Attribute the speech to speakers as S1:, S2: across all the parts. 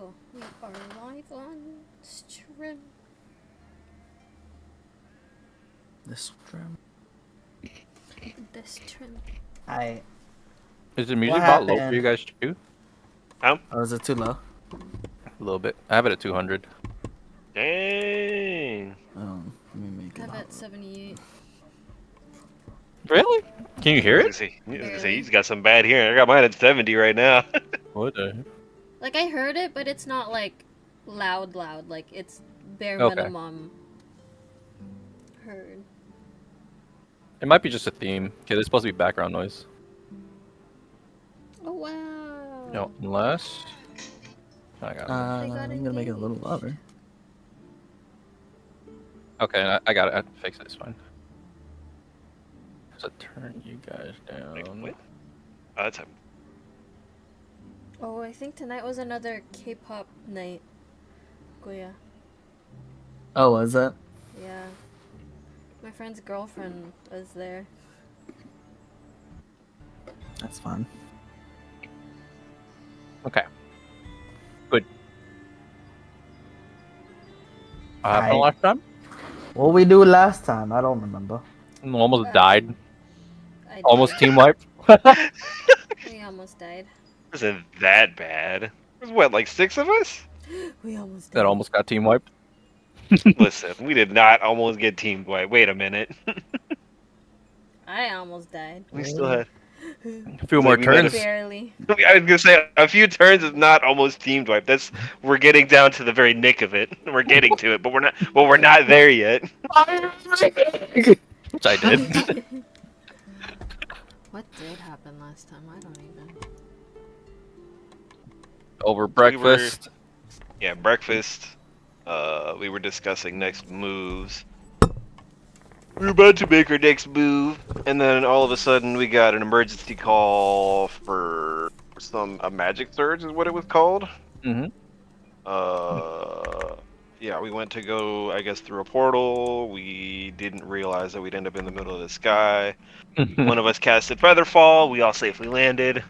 S1: Oh, we are live on stream.
S2: This trim.
S1: This trim.
S2: I.
S3: Is the
S2: What
S3: music about low for
S2: happened?
S3: you guys too?
S2: Oh, is it too low?
S3: A little bit. I have it at 200.
S4: Dang.
S2: Let me make
S1: I
S2: it
S1: have
S2: up.
S1: at 78.
S3: Really? Can you hear
S4: I
S3: it?
S4: was gonna say
S1: Barely.
S4: he's got some bad hearing. I got mine at 70 right now.
S3: What the?
S1: Like, I heard it, but it's not, like, loud. Like, it's bare
S3: Okay.
S1: minimum heard.
S3: It might be just a theme. Okay, there's supposed to be background noise.
S1: Oh, wow.
S3: No, unless. I got it.
S2: I'm gonna make it a little louder.
S3: Okay, I got it. I fixed it. It's fine. So turn you guys down.
S4: Wait. Oh, that's a
S1: Oh, I think tonight was another K-pop night. Goya.
S2: Oh, was it?
S1: Yeah. My friend's girlfriend was there.
S2: That's fun.
S3: Okay. Good. What happened last time?
S2: What we do last time? I don't remember.
S3: Almost died.
S1: I did.
S3: Almost team wipe.
S1: We almost died.
S4: wasn't that bad. There's what, like 6 of us?
S1: We almost died.
S3: That almost got team wiped.
S4: Listen, we did not almost get teamed wiped. Wait a minute.
S1: I almost died.
S4: We still had.
S3: A few more
S4: We might have-
S3: turns.
S1: Barely.
S4: I was gonna say a few turns is not almost teamed wiped. We're getting down to the very nick of it. We're getting to it, but we're not. Well, we're not there yet.
S3: Which I did.
S1: What did happen last time? I don't even.
S3: Over breakfast.
S4: Yeah, breakfast. We were discussing next moves. We were about to make our next move, and then all of a sudden we got an emergency call for a magic surge is what it was called.
S3: Mm-hmm.
S4: Yeah, we went to go, I guess, through a portal. We didn't realize that we'd end up in the middle of the sky. One of us casted Featherfall. We all safely landed.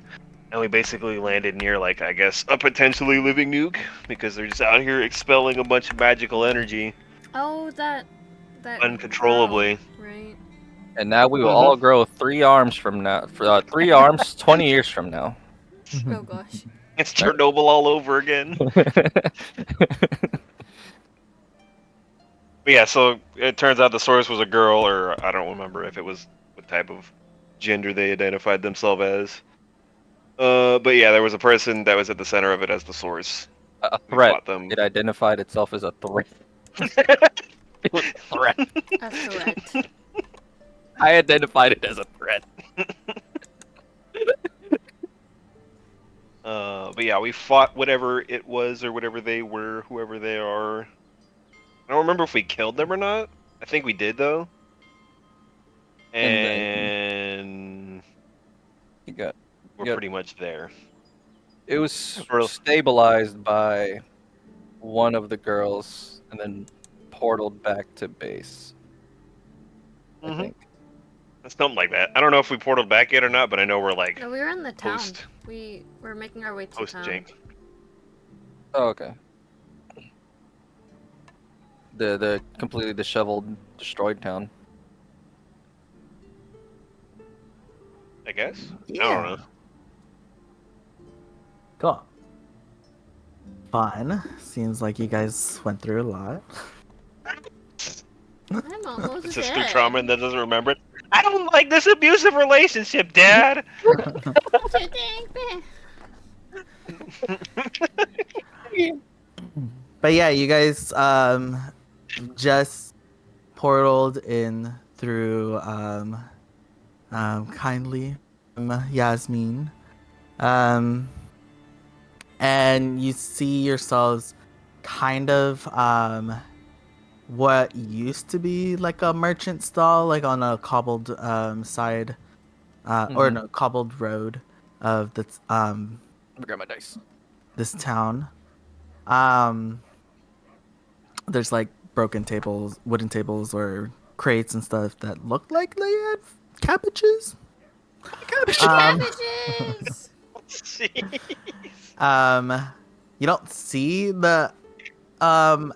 S4: And we basically landed near, like, I guess, a potentially living nuke. Because they're just out here expelling a bunch of magical energy
S1: Oh, that.
S4: uncontrollably.
S1: Girl, right.
S3: And now we will all grow 3 arms from now. 3 arms, 20 years from now.
S1: Oh gosh.
S4: It's Chernobyl all over again. But yeah, so it turns out the source was a girl, or I don't remember if it was what type of gender they identified themselves as. But yeah, there was a person that was at the center of it as the source.
S3: A
S4: We
S3: threat.
S4: fought them.
S3: It identified itself as a threat. It was a threat.
S1: A threat.
S3: I identified it as a threat.
S4: But yeah, we fought whatever it was or whatever they were, whoever they are. I don't remember if we killed them or not. I think we did though. And
S3: You got.
S4: we're
S3: Yep.
S4: pretty much there.
S3: It was
S4: Real-
S3: stabilized by one of the girls and then portaled back to base. I
S4: Mhm.
S3: think.
S4: Something like that. I don't know if we portaled back yet or not, but I know we're like
S1: No, we were in the town.
S4: Post-
S1: We were making our way to
S4: post
S1: town.
S4: jank.
S3: Oh, okay. The completely disheveled, destroyed town.
S4: I guess. I
S2: Yeah.
S4: don't know.
S2: Cool. Fun. Seems like you guys went through a lot.
S1: I'm almost
S4: It's a
S1: dead.
S4: trauma and that doesn't remember it. I don't like this abusive relationship, Dad.
S2: But yeah, you guys just portaled in through kindly Yasmin. And you see yourselves kind of what used to be like a merchant stall, like on a cobbled side or no cobbled road of the
S3: Let me grab my dice.
S2: this town. There's like broken tables, wooden tables, or crates and stuff that looked like they had cabbages.
S1: Cabbages!
S4: Jeez.
S2: you don't see um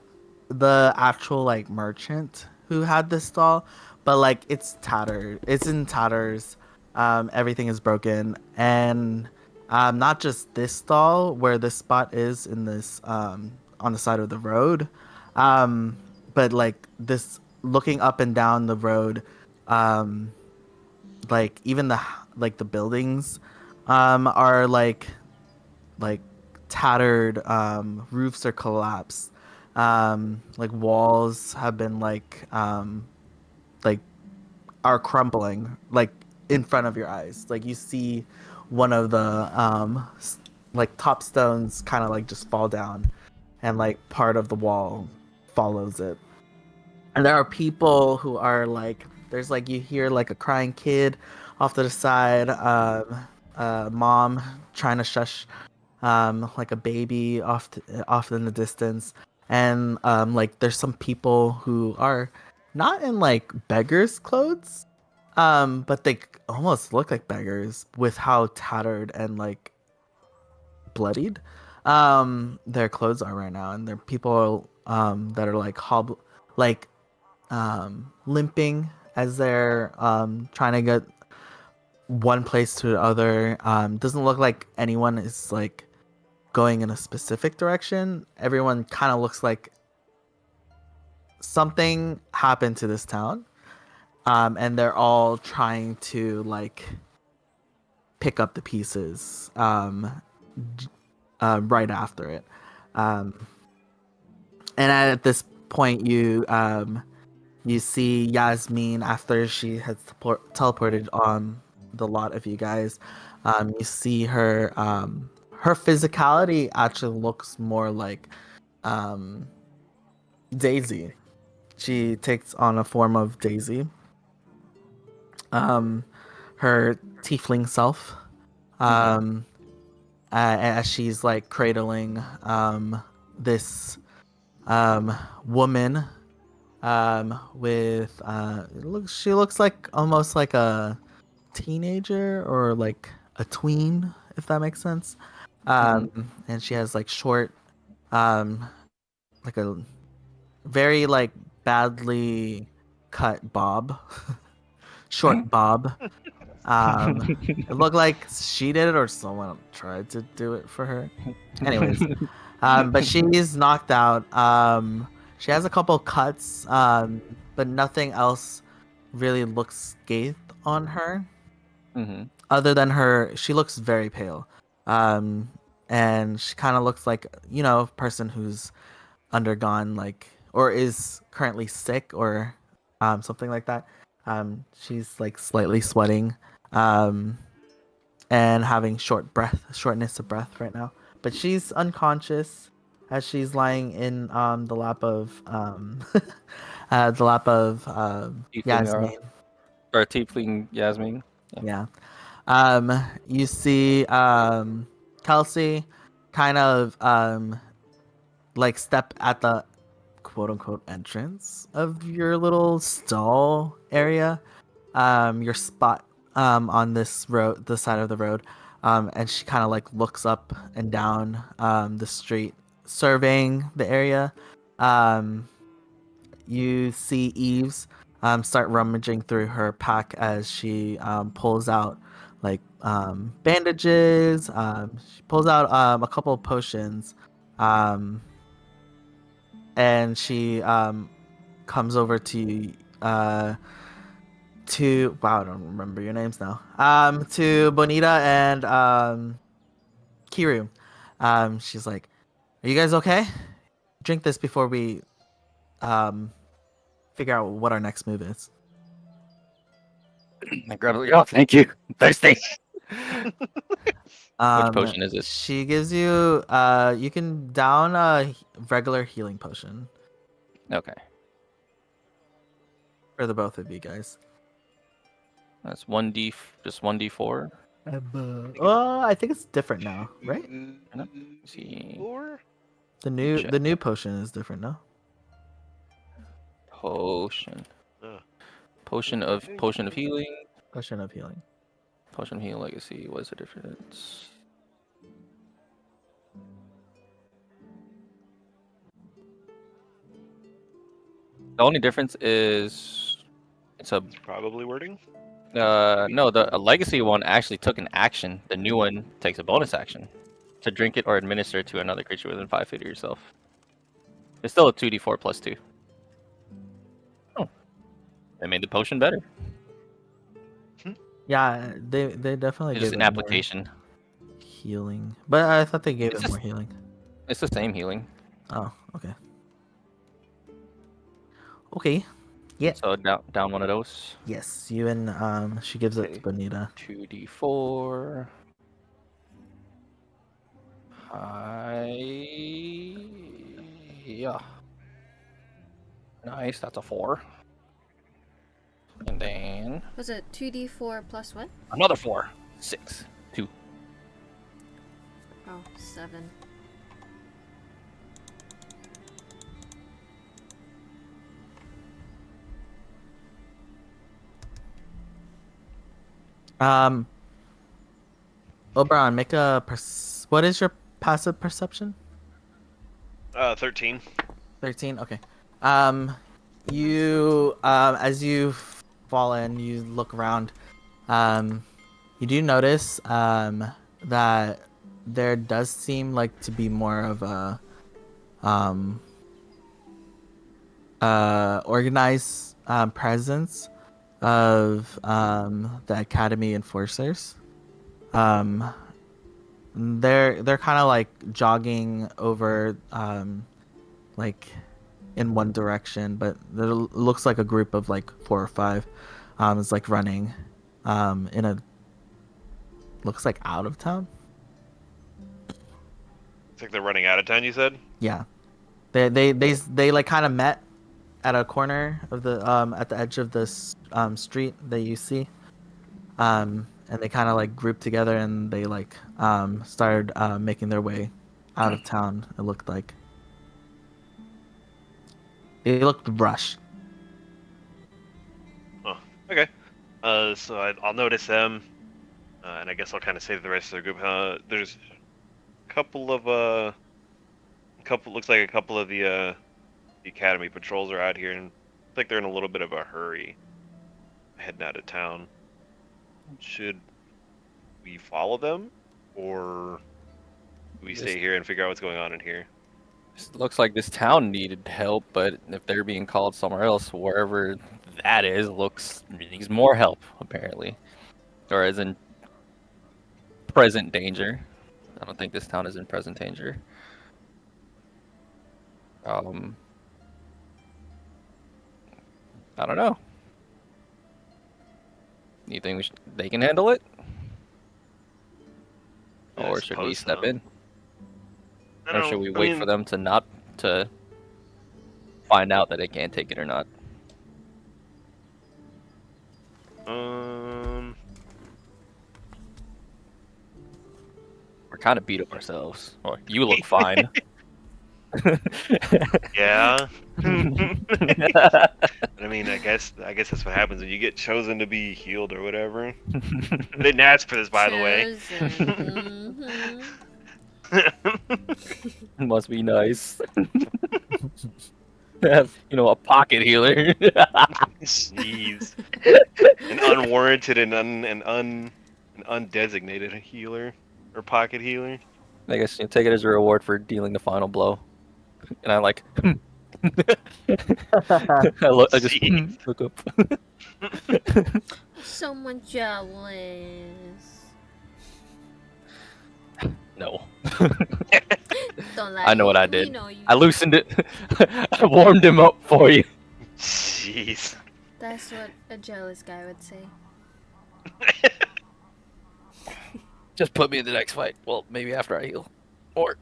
S2: the actual like merchant who had this stall, but like it's tattered. It's in tatters. Everything is broken, and not just this stall where this spot is in this on the side of the road, but like this looking up and down the road, um, like even the buildings, are like tattered. Roofs are collapsed. Like walls have been like are crumbling like in front of your eyes. Like you see one of the like top stones kind of like just fall down, and like part of the wall follows it. And there are people who are like, there's like, you hear like a crying kid off to the side, mom trying to shush like a baby off in the distance, and like there's some people who are not in like beggars clothes, but they almost look like beggars with how tattered and like bloodied their clothes are right now. And there are people that are like like limping as they're trying to get one place to the other. Doesn't look like anyone is like going in a specific direction. Everyone kind of looks like something happened to this town, and they're all trying to like pick up the pieces right after it. And at this point, you see Yasmin after she has teleported on the lot of you guys. You see her. Her physicality actually looks more like Daisy. She takes on a form of Daisy. Her tiefling self. As she's like cradling this woman with she looks like almost like a teenager or like a tween, if that makes sense. And she has like short like a very like badly cut bob. Short bob. It looked like she did it or someone tried to do it for her. Anyways, but she's knocked out. She has a couple cuts, but nothing else really looks scathed on her. Other than she looks very pale, and she kind of looks like, you know, a person who's undergone like or is currently sick or something like that. She's like slightly sweating, and having shortness of breath right now. But she's unconscious as she's lying in the lap of Yasmin.
S3: Or Tiefling Yasmin.
S2: Yeah. You see Kelsey kind of like step at the quote unquote entrance of your little stall area. Your spot on this road, the side of the road. And she kind of like looks up and down the street, surveying the area. You see Eves start rummaging through her pack as she pulls out like bandages. She pulls out a couple of potions, and she comes over to wow, I don't remember your names now. To Bonita and Kiru. She's like, "Are you guys okay? Drink this before we figure out what our next move is."
S3: I grab it. Oh, thank you. I'm thirsty.
S2: Which
S3: potion is it?
S2: She gives you you can down a regular healing potion
S3: Okay.
S2: for the both of you guys.
S3: That's just 1d4.
S2: Well, I think it's different now, right?
S3: Let's see.
S4: Or
S2: The new potion is different now.
S3: Potion.
S4: Uh.
S3: Potion of healing.
S2: Potion of healing.
S3: Potion of healing legacy. What's the difference? The only difference is it's a
S4: It's probably wording.
S3: no, the a legacy one actually took an action. The new one takes a bonus action to drink it or administer it to another creature within 5 feet of yourself. It's still a 2d4 plus 2. Oh, they made the potion better.
S2: Yeah, they definitely
S3: It's
S2: gave
S3: just an
S2: it
S3: application.
S2: more healing, but I thought they gave
S3: It's
S2: it
S3: just-
S2: more healing.
S3: It's the same healing.
S2: Oh, okay. Okay. Yeah.
S3: So down one of those.
S2: Yes, you and she gives it
S3: Okay.
S2: to Bonita.
S3: 2d4. Yeah. Nice, that's a 4. And then
S1: Was it 2d4 plus what?
S3: another 4. 6. 2.
S1: Oh, 7.
S2: Oberon, make a what is your passive perception?
S4: 13.
S2: 13. Okay. You as you fall in, you look around. You do notice that there does seem like to be more of a organized presence of the Academy enforcers. They're kind of like jogging over like in one direction, but it looks like a group of like 4 or 5 is like running in a looks like out of town.
S4: It's like they're running out of town. You said.
S2: Yeah, they like kind of met at a corner of the at the edge of this street that you see, and they kind of like grouped together and they like started making their way out of town. It looked like it looked rushed.
S4: Oh, okay. So I'll notice them, and I guess I'll kind of say to the rest of the group. There's a couple of looks like a couple of the academy patrols are out here, and I think they're in a little bit of a hurry, heading out of town. Should we follow them, or do we stay here and figure out what's going on in here?
S3: Looks like this town needed help, but if they're being called somewhere else, wherever that is, needs more help apparently, or is in present danger. I don't think this town is in present danger. I don't know. You think they can handle it,
S4: Yeah, I
S3: or should we
S4: suppose
S3: step
S4: so.
S3: in,
S4: I
S3: or
S4: don't
S3: should
S4: know.
S3: we
S4: I
S3: wait
S4: mean,
S3: for them to not to find out that they can't take it or not? We're kind of beat up ourselves. Or you look fine.
S4: Yeah. I mean, I guess that's what happens when you get chosen to be healed or whatever. I didn't ask for this, by the way.
S1: Chosen.
S3: Must be nice. A pocket healer.
S4: Jeez. An unwarranted and an undesignated healer or pocket healer.
S3: I guess you take it as a reward for dealing the final blow. And I like. I just
S4: Jeez.
S3: look up.
S1: Someone jealous.
S3: No.
S1: Don't lie.
S3: I know what I
S1: We
S3: did.
S1: know you.
S3: I loosened it. I warmed him up for you.
S4: Jeez.
S1: That's what a jealous guy would say.
S3: Just put me in the next fight. Well, maybe after I heal. Or.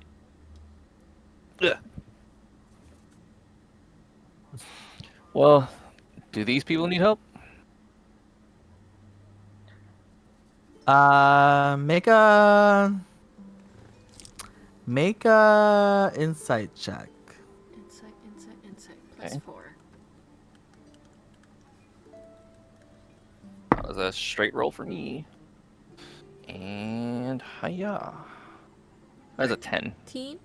S3: Yeah. Well, do these people need help?
S2: Make a insight check.
S1: Insight. Plus
S3: Okay.
S1: 4.
S3: That was a straight roll for me. And hiya. That's a 10.
S1: Teen?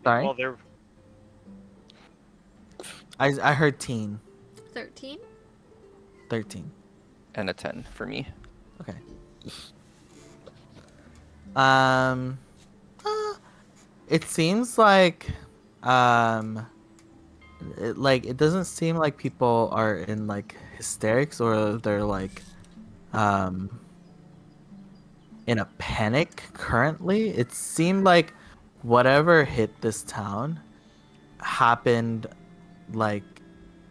S2: Sorry.
S4: Well, they're
S2: I heard teen.
S1: 13?
S2: 13.
S3: And a 10 for me.
S2: Okay. Um, it seems like, it doesn't seem like people are in like hysterics or they're like, um, in a panic currently. It seemed like whatever hit this town happened like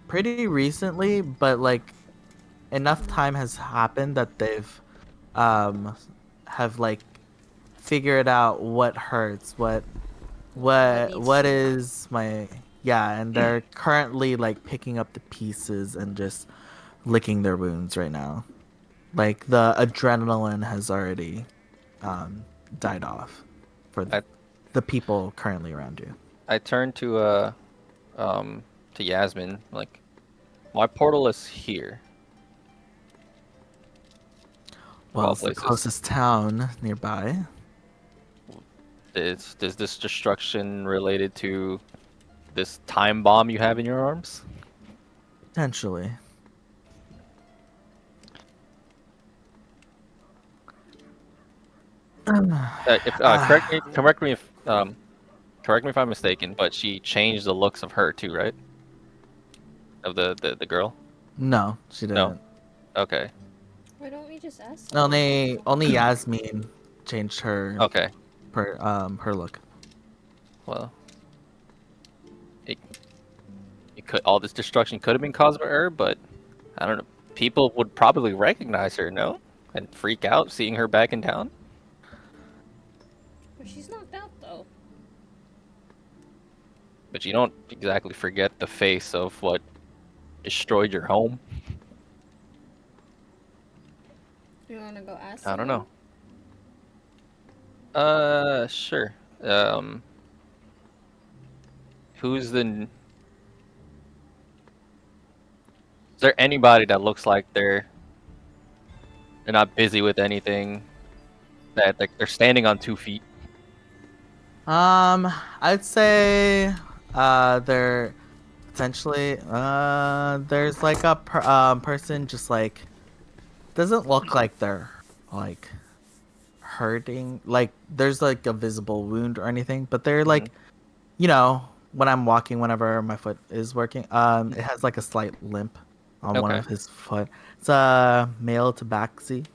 S2: pretty recently, but like enough time has happened that they've um have like figured out what hurts,
S1: needs
S2: what
S1: to be.
S2: is my yeah, and they're currently like picking up the pieces and just licking their wounds right now. Like the adrenaline has already died off for
S3: I
S2: the people currently around you.
S3: I turned to Yasmin, like, my portal is here, of
S2: Well,
S3: all
S2: it's the
S3: places.
S2: closest town nearby.
S3: Is this destruction related to this time bomb you have in your arms?
S2: Potentially.
S3: If correct me if I'm mistaken, but she changed the looks of her too, right? Of the girl?
S2: No, she
S3: No.
S2: didn't.
S3: Okay.
S1: Why don't we just ask?
S2: Only Yasmin changed
S3: Okay.
S2: her look.
S3: Well, it, it could all this destruction could have been caused by her, but I don't know. People would probably recognize her, no? And freak out seeing her back in town?
S1: But she's knocked out though.
S3: But you don't exactly forget the face of what destroyed your home.
S1: You wanna go ask?
S3: I don't
S1: someone?
S3: know. Sure. Who's the? Is there anybody that looks like they're not busy with anything? That like they're standing on 2 feet.
S2: I'd say there potentially there's like a person just like doesn't look like they're like hurting, like there's like a visible wound or anything, but they're like,
S3: Mhm.
S2: you know, when I'm walking, whenever my foot is working, it has like a slight limp on one
S3: Okay.
S2: of his foot. It's a male tabaxi,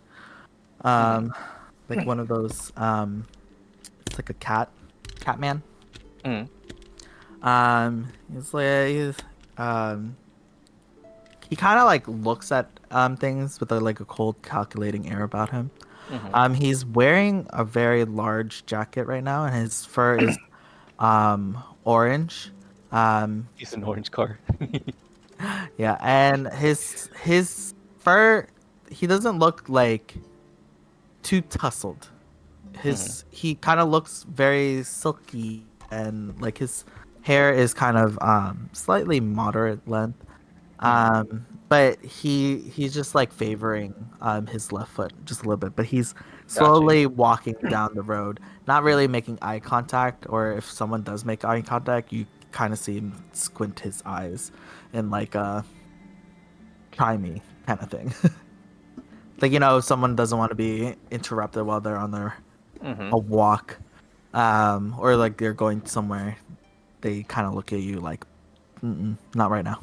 S2: um like one of those it's like a cat man.
S3: Mhm.
S2: He's like um he kind of like looks at things with like a cold calculating air about him.
S3: Mhm.
S2: He's wearing a very large jacket right now, and his fur is orange.
S3: He's an orange car.
S2: Yeah, and his fur, he doesn't look like too tousled.
S3: Mhm.
S2: He kind of looks very silky, and like his hair is kind of slightly moderate length.
S3: Mhm.
S2: But he's just like favoring his left foot just a little bit, but he's
S3: Got you.
S2: slowly walking down the road, not really making eye contact, or if someone does make eye contact, you kind of see him squint his eyes and like try me kind of thing. Like, you know, someone doesn't want to be interrupted while they're on their
S3: Mhm.
S2: a walk, or like they're going somewhere. They kind of look at you like, not right now.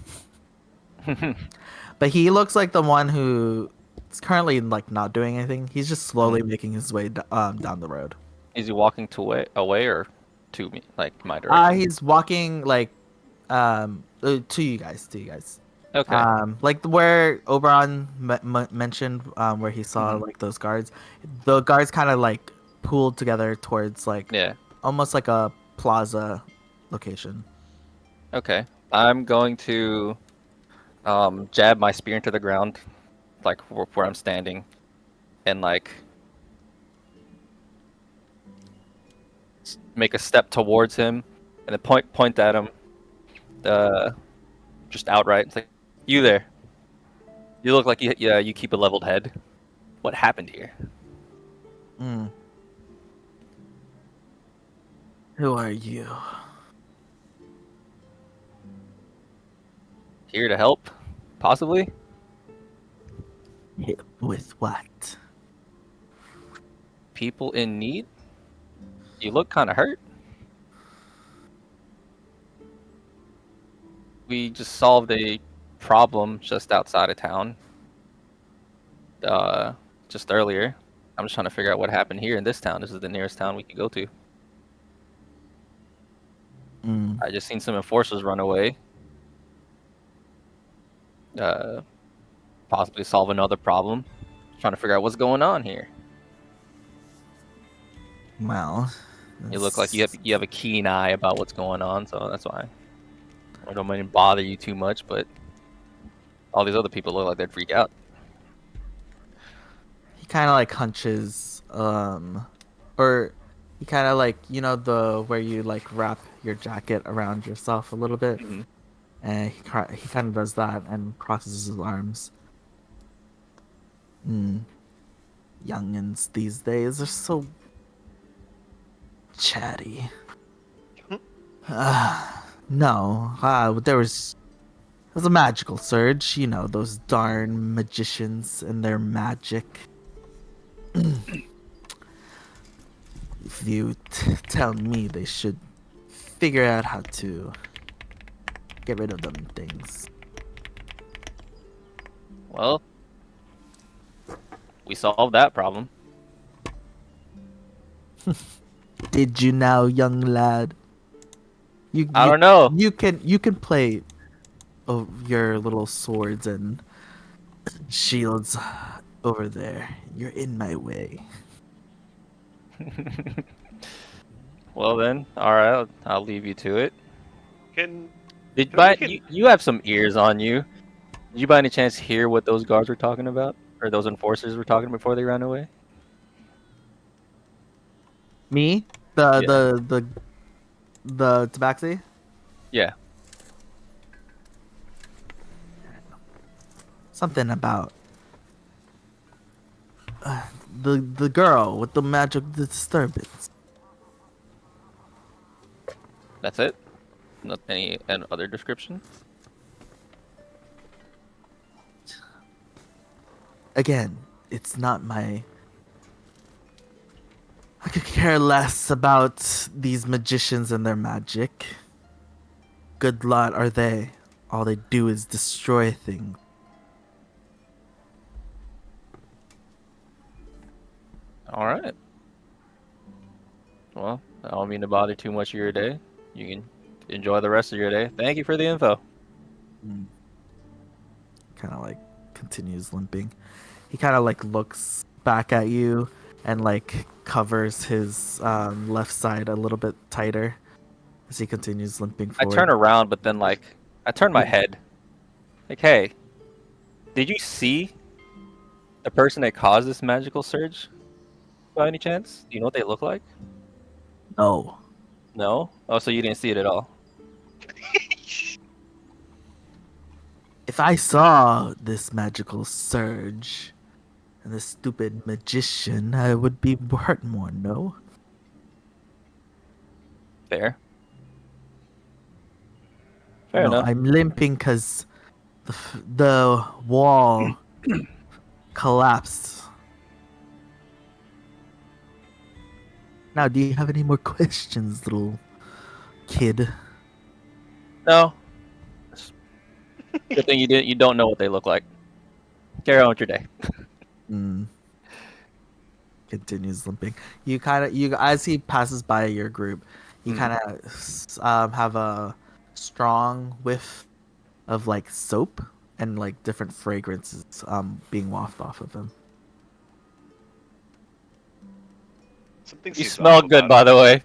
S2: But he looks like the one who is currently like not doing anything. He's just slowly making his way down the road.
S3: Is he walking away or to me, like my direction?
S2: He's walking like to you guys,
S3: Okay.
S2: like where Oberon mentioned where he saw
S3: Mhm.
S2: like those guards. The guards kind of like pooled together towards like
S3: Yeah.
S2: almost like a plaza location.
S3: Okay. I'm going to jab my spear into the ground, like where I'm standing, and like make a step towards him, and then point at him, uh, just outright. It's like, you there? You look like you keep a leveled head. What happened here?
S2: Mm. Who are you?
S3: here to help, possibly.
S2: Hit with what?
S3: People in need. You look kind of hurt. We just solved a problem just outside of town. Uh, just earlier. I'm just trying to figure out what happened here in this town. This is the nearest town we could go to.
S2: Mm.
S3: I just seen some enforcers run away. Possibly solve another problem. Trying to figure out what's going on here.
S2: Well,
S3: You look like you have a keen eye about what's going on, so that's why. I don't mean to bother you too much, but all these other people look like they'd freak out.
S2: he kind of like hunches, or he kind of like, you know, the where you like wrap your jacket around yourself a little bit,
S3: Mhm.
S2: and he kind of does that and crosses his arms. Youngins these days are so chatty. No, there was a magical surge. You know, those darn magicians and their magic. If you tell me, they should figure out how to get rid of them things.
S3: Well, we solved that problem.
S2: Did you now, young lad?
S3: I don't know.
S2: You can play your little swords and shields over there. You're in my way.
S3: Well then, all right, I'll leave you to it.
S4: Can
S3: Did
S4: Can we
S3: by
S4: make it-
S3: you have some ears on you? Did you by any chance hear what those guards were talking about, or those enforcers were talking before they ran away?
S2: Me?
S3: Yeah.
S2: The tabaxi?
S3: Yeah.
S2: Something about the girl with the magic disturbance.
S3: That's it. Not any other description.
S2: Again, it's not my. I could care less about these magicians and their magic. Good lot are they. All they do is destroy things.
S3: All right. Well, I don't mean to bother too much of your day. You can enjoy the rest of your day. Thank you for the info.
S2: Kind of like continues limping. He kind of like looks back at you and like covers his left side a little bit tighter as he continues limping
S3: I
S2: forward.
S3: turn around, but then like I turn my head. Like, hey, did you see the person that caused this magical surge? By any chance? Do you know what they look like?
S2: No.
S3: No? Oh, so you didn't see it at all.
S2: If I saw this magical surge and this stupid magician, I would be hurt more, no?
S3: Fair. Fair
S2: No,
S3: enough.
S2: I'm limping because the wall collapsed. Now, do you have any more questions, little kid?
S3: No. Good thing you don't know what they look like. Carry on with your day.
S2: Continues limping. You as he passes by your group, you kind of have a strong whiff of like soap and like different fragrances being wafted off of him.
S4: Something
S3: You
S4: seems
S3: smell
S4: off
S3: good,
S4: about
S3: by the way.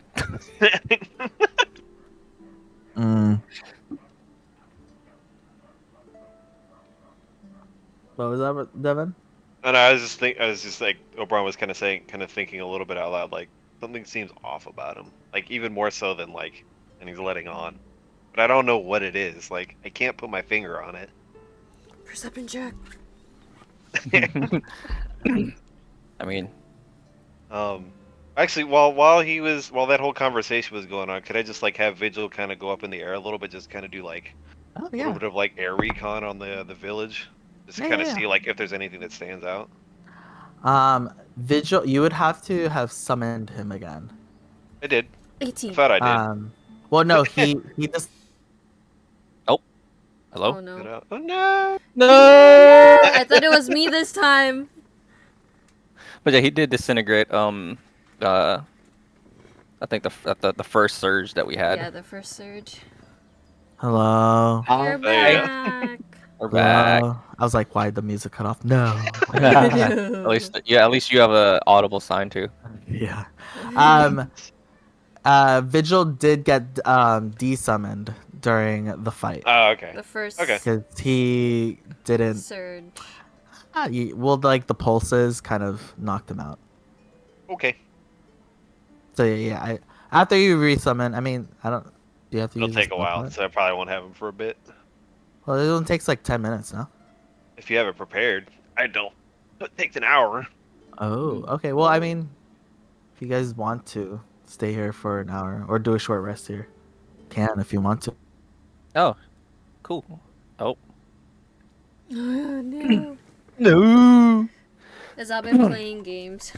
S4: it.
S2: What was that, Devin?
S4: And I was just like O'Brien was kind of thinking a little bit out loud, like something seems off about him, like even more so than like, and he's letting on, but I don't know what it is. Like I can't put my finger on it.
S1: Perception check.
S3: I mean,
S4: Actually, while that whole conversation was going on, could I just like have Vigil kind of go up in the air a little bit, just kind of do like
S2: Oh
S4: A little
S2: yeah.
S4: bit of like air recon on the village, just to
S2: Yeah,
S4: kind of
S2: yeah,
S4: see like if there's anything that stands out.
S2: Vigil, you would have to have summoned him again.
S4: I did. I
S1: 18.
S4: thought I did.
S2: Well, no, he just.
S3: Oh, hello.
S1: Oh no.
S4: Oh no!
S3: No.
S1: I thought it was me this time.
S3: But yeah, he did disintegrate. I think the first surge that we had.
S1: Yeah, the first surge.
S2: Hello.
S1: You're
S4: There you go.
S1: back.
S3: We're back.
S2: Hello. I was like, why the music cut off? No.
S3: At least, yeah, at least you have a audible sign too.
S2: Yeah. Vigil did get desummoned during the fight
S4: Oh, okay.
S1: The first
S4: Okay.
S2: because he didn't.
S1: surge.
S2: Well, like the pulses kind of knocked him out.
S4: Okay.
S2: So yeah, after you resummon, I mean, I don't. Do you have to
S4: It'll
S2: use
S4: take a
S2: spell
S4: while,
S2: point?
S4: so I probably won't have them for a bit.
S2: Well, it only takes like 10 minutes now.
S4: If you have it prepared, I don't. It takes an hour.
S2: Oh, okay. Well, I mean, if you guys want to stay here for an hour or do a short rest here, can if you want to.
S3: Oh, cool. Oh.
S1: Oh no.
S2: No.
S1: As I've been playing games.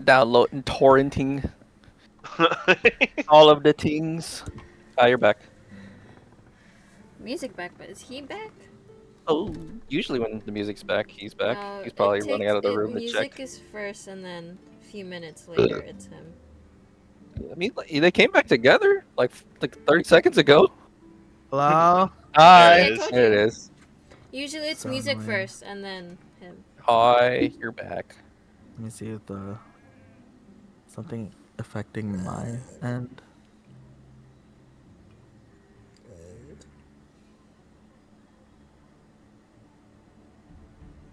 S3: Downloading, torrenting, all of the things. Ah, you're back.
S1: Music back, but is he back?
S3: Oh. Usually when the music's back, he's back.
S1: No,
S3: He's probably
S1: it
S3: running out of the
S1: takes-
S3: room to
S1: music
S3: check.
S1: is first, and then a few minutes later, it's him.
S3: I mean, like, they came back together like 30 seconds ago.
S2: Hello.
S3: Hi.
S4: There it is.
S3: There it is.
S1: Usually it's
S2: So
S1: music
S2: annoying.
S1: first, and then him.
S3: Hi, you're back.
S2: Let me see if the something affecting my end.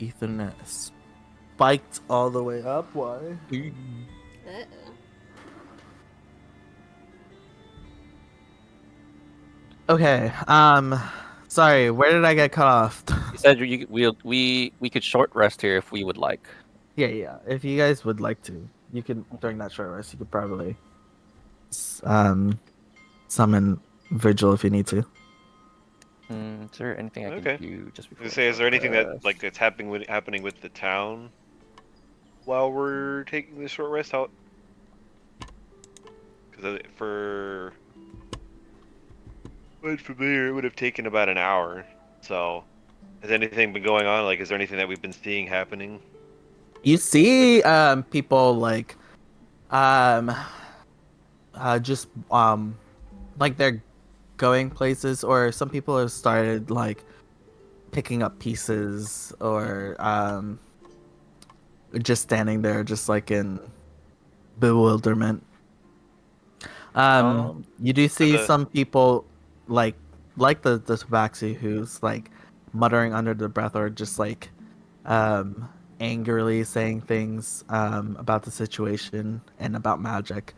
S2: Ethernet spiked all the way up. Why?
S1: Uh-oh.
S2: Okay. Sorry. Where did I get cut off?
S3: He said we could short rest here if we would like.
S2: Yeah. If you guys would like to, you can during that short rest. You could probably summon Vigil if you need to.
S3: Is there anything I
S4: Okay.
S3: can do just before?
S4: I was gonna say, is there anything
S3: short
S4: that
S3: rest?
S4: like that's happening with the town while we're taking this short rest? How? Because for what's familiar, it would have taken about an hour. So, has anything been going on? Like, is there anything that we've been seeing happening?
S2: You see people like just like they're going places, or some people have started like picking up pieces, or just standing there just like in bewilderment. You do see
S4: the-
S2: some people like the tabaxi who's like muttering under their breath, or just like angrily saying things about the situation and about magic.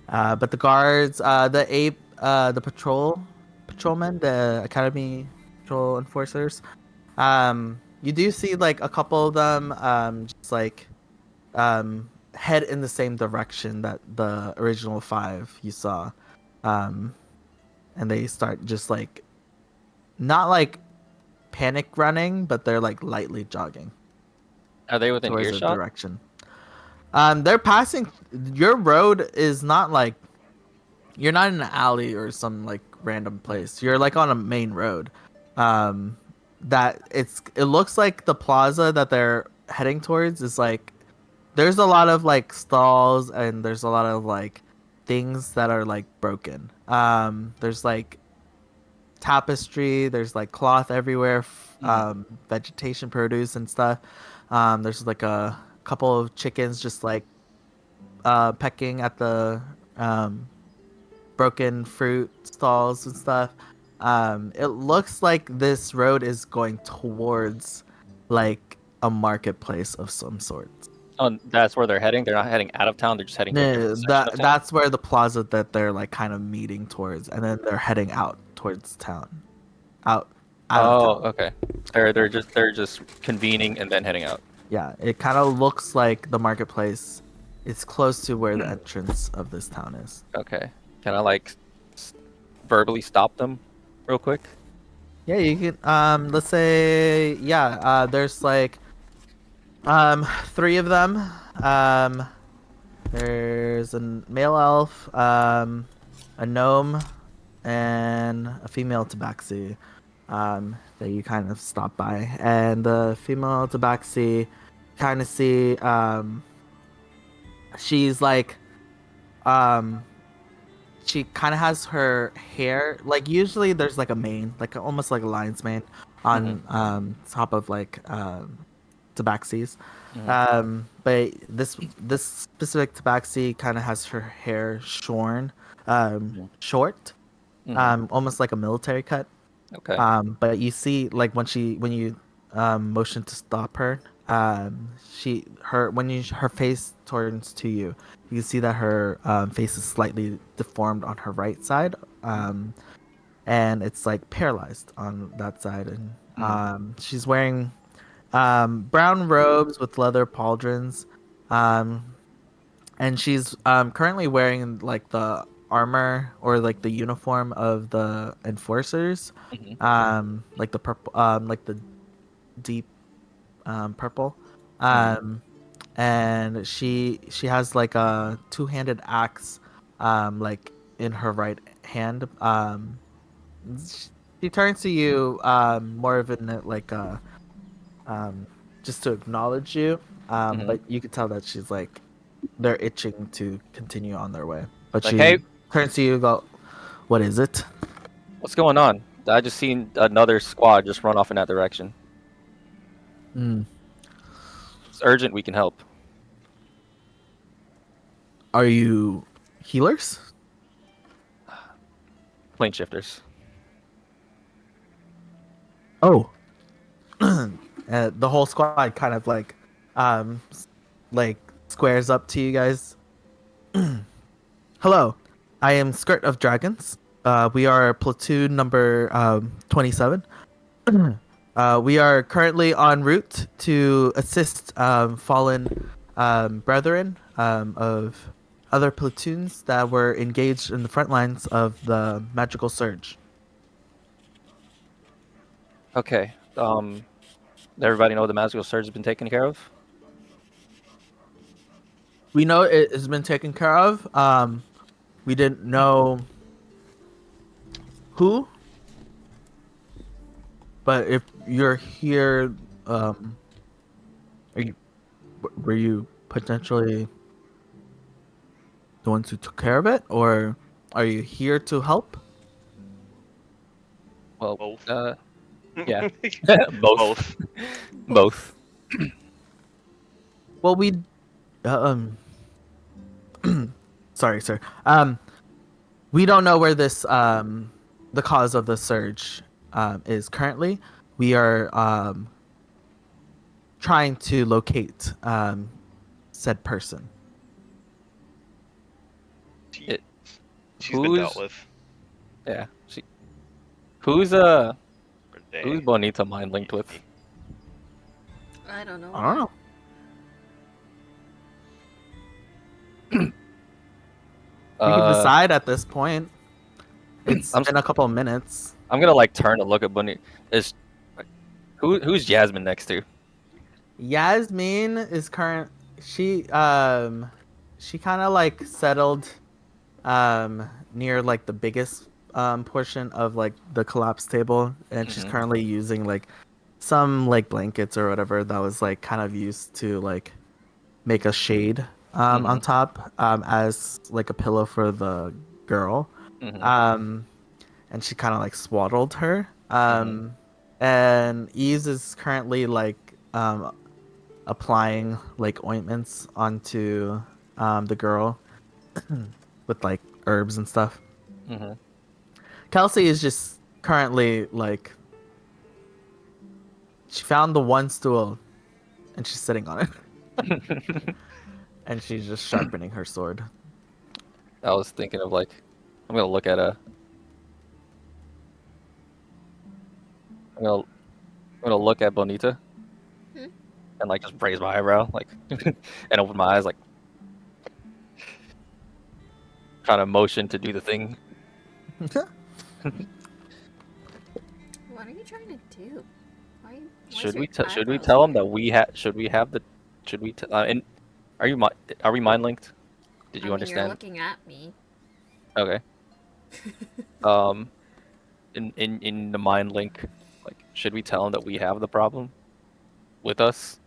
S2: But the guards, the patrolmen, the academy patrol enforcers, you do see like a couple of them just like head in the same direction that the original 5 you saw, and they start just like not like panic running, but they're like lightly jogging
S3: Are they within
S2: towards the
S3: earshot?
S2: direction. They're passing. Your road is not like you're not in an alley or some like random place. You're like on a main road. That it looks like the plaza that they're heading towards is like there's a lot of like stalls, and there's a lot of like things that are like broken. There's like tapestry, there's like cloth everywhere, vegetation produce and stuff. There's like a couple of chickens just like pecking at the broken fruit stalls and stuff. It looks like this road is going towards like a marketplace of some sort.
S3: Oh, that's where they're heading. They're not heading out of town. They're just heading to a
S2: No,
S3: different section of town.
S2: that's where the plaza that they're like kind of meeting towards, and then they're heading out towards town. Out of
S3: Oh,
S2: town.
S3: okay. They're just convening and then heading out.
S2: Yeah, it kind of looks like the marketplace is close to where the entrance of this town is.
S3: Okay. Can I like verbally stop them real quick?
S2: Yeah, you can. Let's say, yeah. There's like, three of them. Um, there's a male elf, a gnome, and a female tabaxi. That you kind of stop by, and the female tabaxi, kind of see. She's like, um, she kind of has her hair like usually there's like a mane, like almost like a lion's mane on top of like tabaxis.
S3: Mhm.
S2: But this specific tabaxi kind of has her hair shorn,
S3: Mhm.
S2: short,
S3: Mhm.
S2: almost like a military cut.
S3: Okay.
S2: But you see, like when you motion to stop her, her face turns to you, you can see that her face is slightly deformed on her right side, and it's like paralyzed on that side, and she's wearing brown robes with leather pauldrons, um, and she's currently wearing like the armor or like the uniform of the enforcers,
S3: Mhm.
S2: like the purple, like the deep purple,
S3: Mhm.
S2: um, and she has like a two-handed axe, like in her right hand. She turns to you, more of in like um, just to acknowledge you,
S3: Mhm.
S2: but you could tell that she's like they're itching to continue on their way. But
S3: Like,
S2: she
S3: hey,
S2: turns to you, go, "What is it?"
S3: what's going on? I just seen another squad just run off in that direction.
S2: Mm.
S3: It's urgent. We can help.
S2: Are you healers?
S3: Plane shifters.
S2: Oh, the whole squad kind of like, like squares up to you guys. Hello, I am Skirt of Dragons. We are platoon number 27. We are currently en route to assist fallen brethren of other platoons that were engaged in the front lines of the magical surge.
S3: Okay. Everybody know the magical surge has been taken care of.
S2: We know it has been taken care of. We didn't know who, but if you're here, are you, were you potentially the ones who took care of it, or are you here to help?
S3: Well,
S4: Both.
S3: yeah, both,
S4: Both.
S3: both.
S2: Well, we, uh, sorry, sir. We don't know where this the cause of the surge is currently. We are trying to locate said person.
S4: She,
S3: It,
S4: she's been dealt
S3: who's
S4: with
S3: yeah? Who's
S4: for a day.
S3: who's Bonita mind linked with?
S4: Easy.
S1: I don't know.
S2: I don't know. You can
S3: Uh,
S2: decide at this point. It's
S3: I'm
S2: been a couple of minutes.
S3: I'm gonna like turn to look at Bonita. Is who's Jasmine next to?
S2: Yasmin is current. She kind of like settled near like the biggest portion of like the collapsed table, and she's
S3: Mhm.
S2: currently using like some like blankets or whatever that was like kind of used to like make a shade on
S3: Mhm.
S2: top as like a pillow for the girl.
S3: Mhm.
S2: Um and she kind of like swaddled her.
S3: Mhm.
S2: And Ease is currently like applying like ointments onto the girl with like herbs and stuff.
S3: Mhm.
S2: Kelsey is just currently like she found the one stool and she's sitting on it and she's just sharpening her sword.
S3: I was thinking of like I'm gonna look at a I'm gonna I'm gonna look at Bonita
S1: Hmm?
S3: and like just raise my eyebrow like and open my eyes like trying to motion to do the thing.
S1: Why What are you trying to do? Why is
S3: Should
S1: your
S3: we should we
S1: eyebrows
S3: tell them
S1: weird?
S3: that we have the should we and are we mind linked? Did you
S1: I mean, you're
S3: understand?
S1: looking at me.
S3: Okay. Um, in the mind link, like, should we tell them that we have the problem with us?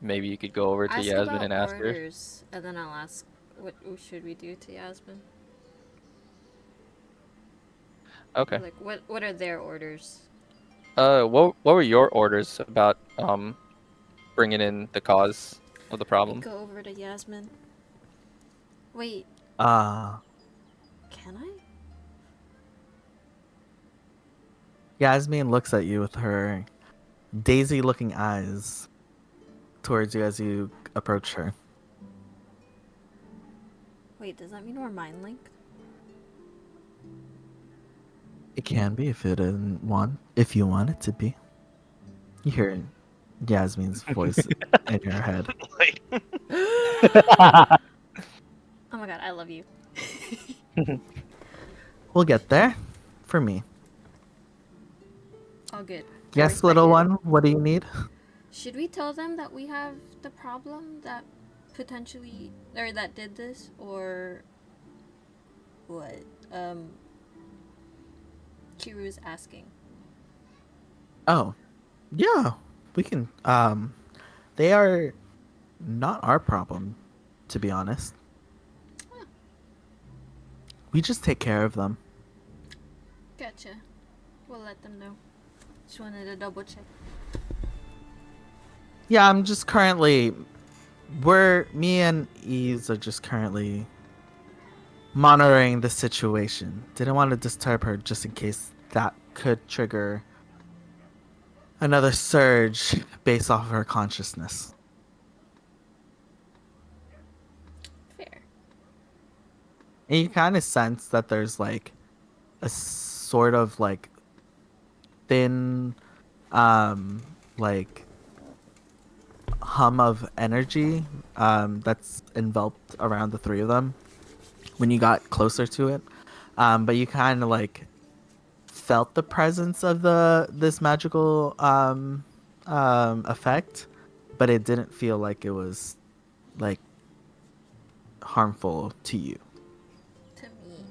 S3: Maybe you could go over to
S1: Ask
S3: Yasmin
S1: about
S3: and ask her.
S1: orders, and then I'll ask what should we do to Yasmin.
S3: Okay.
S1: Like, what are their orders?
S3: What were your orders about bringing in the cause of the problem?
S1: Go over to Yasmin. Wait,
S2: Uh,
S1: can I?
S2: Yasmin looks at you with her daisy-looking eyes towards you as you approach her.
S1: Wait, does that mean we're mind linked?
S2: It can be if if you want it to be. You hear Yasmin's voice in your head.
S4: Like,
S1: Oh my god, I love you.
S2: We'll get there. For me.
S1: All good. I
S2: Yes,
S1: respect
S2: little
S1: it.
S2: one. What do you need?
S1: Should we tell them that we have the problem that potentially or that did this, or what? Kiru's asking.
S2: Oh, yeah. We can. They are not our problem, to be honest. We just take care of them.
S1: Gotcha. We'll let them know. Just wanted to double check.
S2: Yeah, I'm just me and Ease are just currently monitoring the situation. Didn't want to disturb her just in case that could trigger another surge based off of her consciousness.
S1: Fair.
S2: And you kind of sense that there's like a sort of like thin, like hum of energy that's enveloped around the three of them when you got closer to it. But you kind of like felt the presence of this magical effect, but it didn't feel like it was like harmful to you.
S1: To me.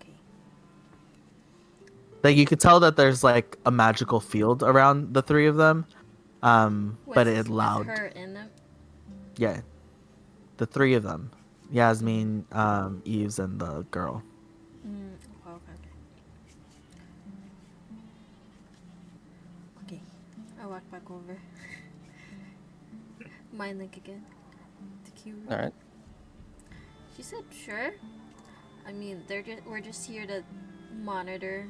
S1: Okay.
S2: Like you could tell that there's like a magical field around the three of them, but it allowed.
S1: With her in them.
S2: Yeah, the three of them, Yasmin, Eves, and the girl.
S1: Okay. Okay. I walk back over. Mind link again. To Kiru.
S3: All right.
S1: She said, "Sure." I mean, we're just here to monitor.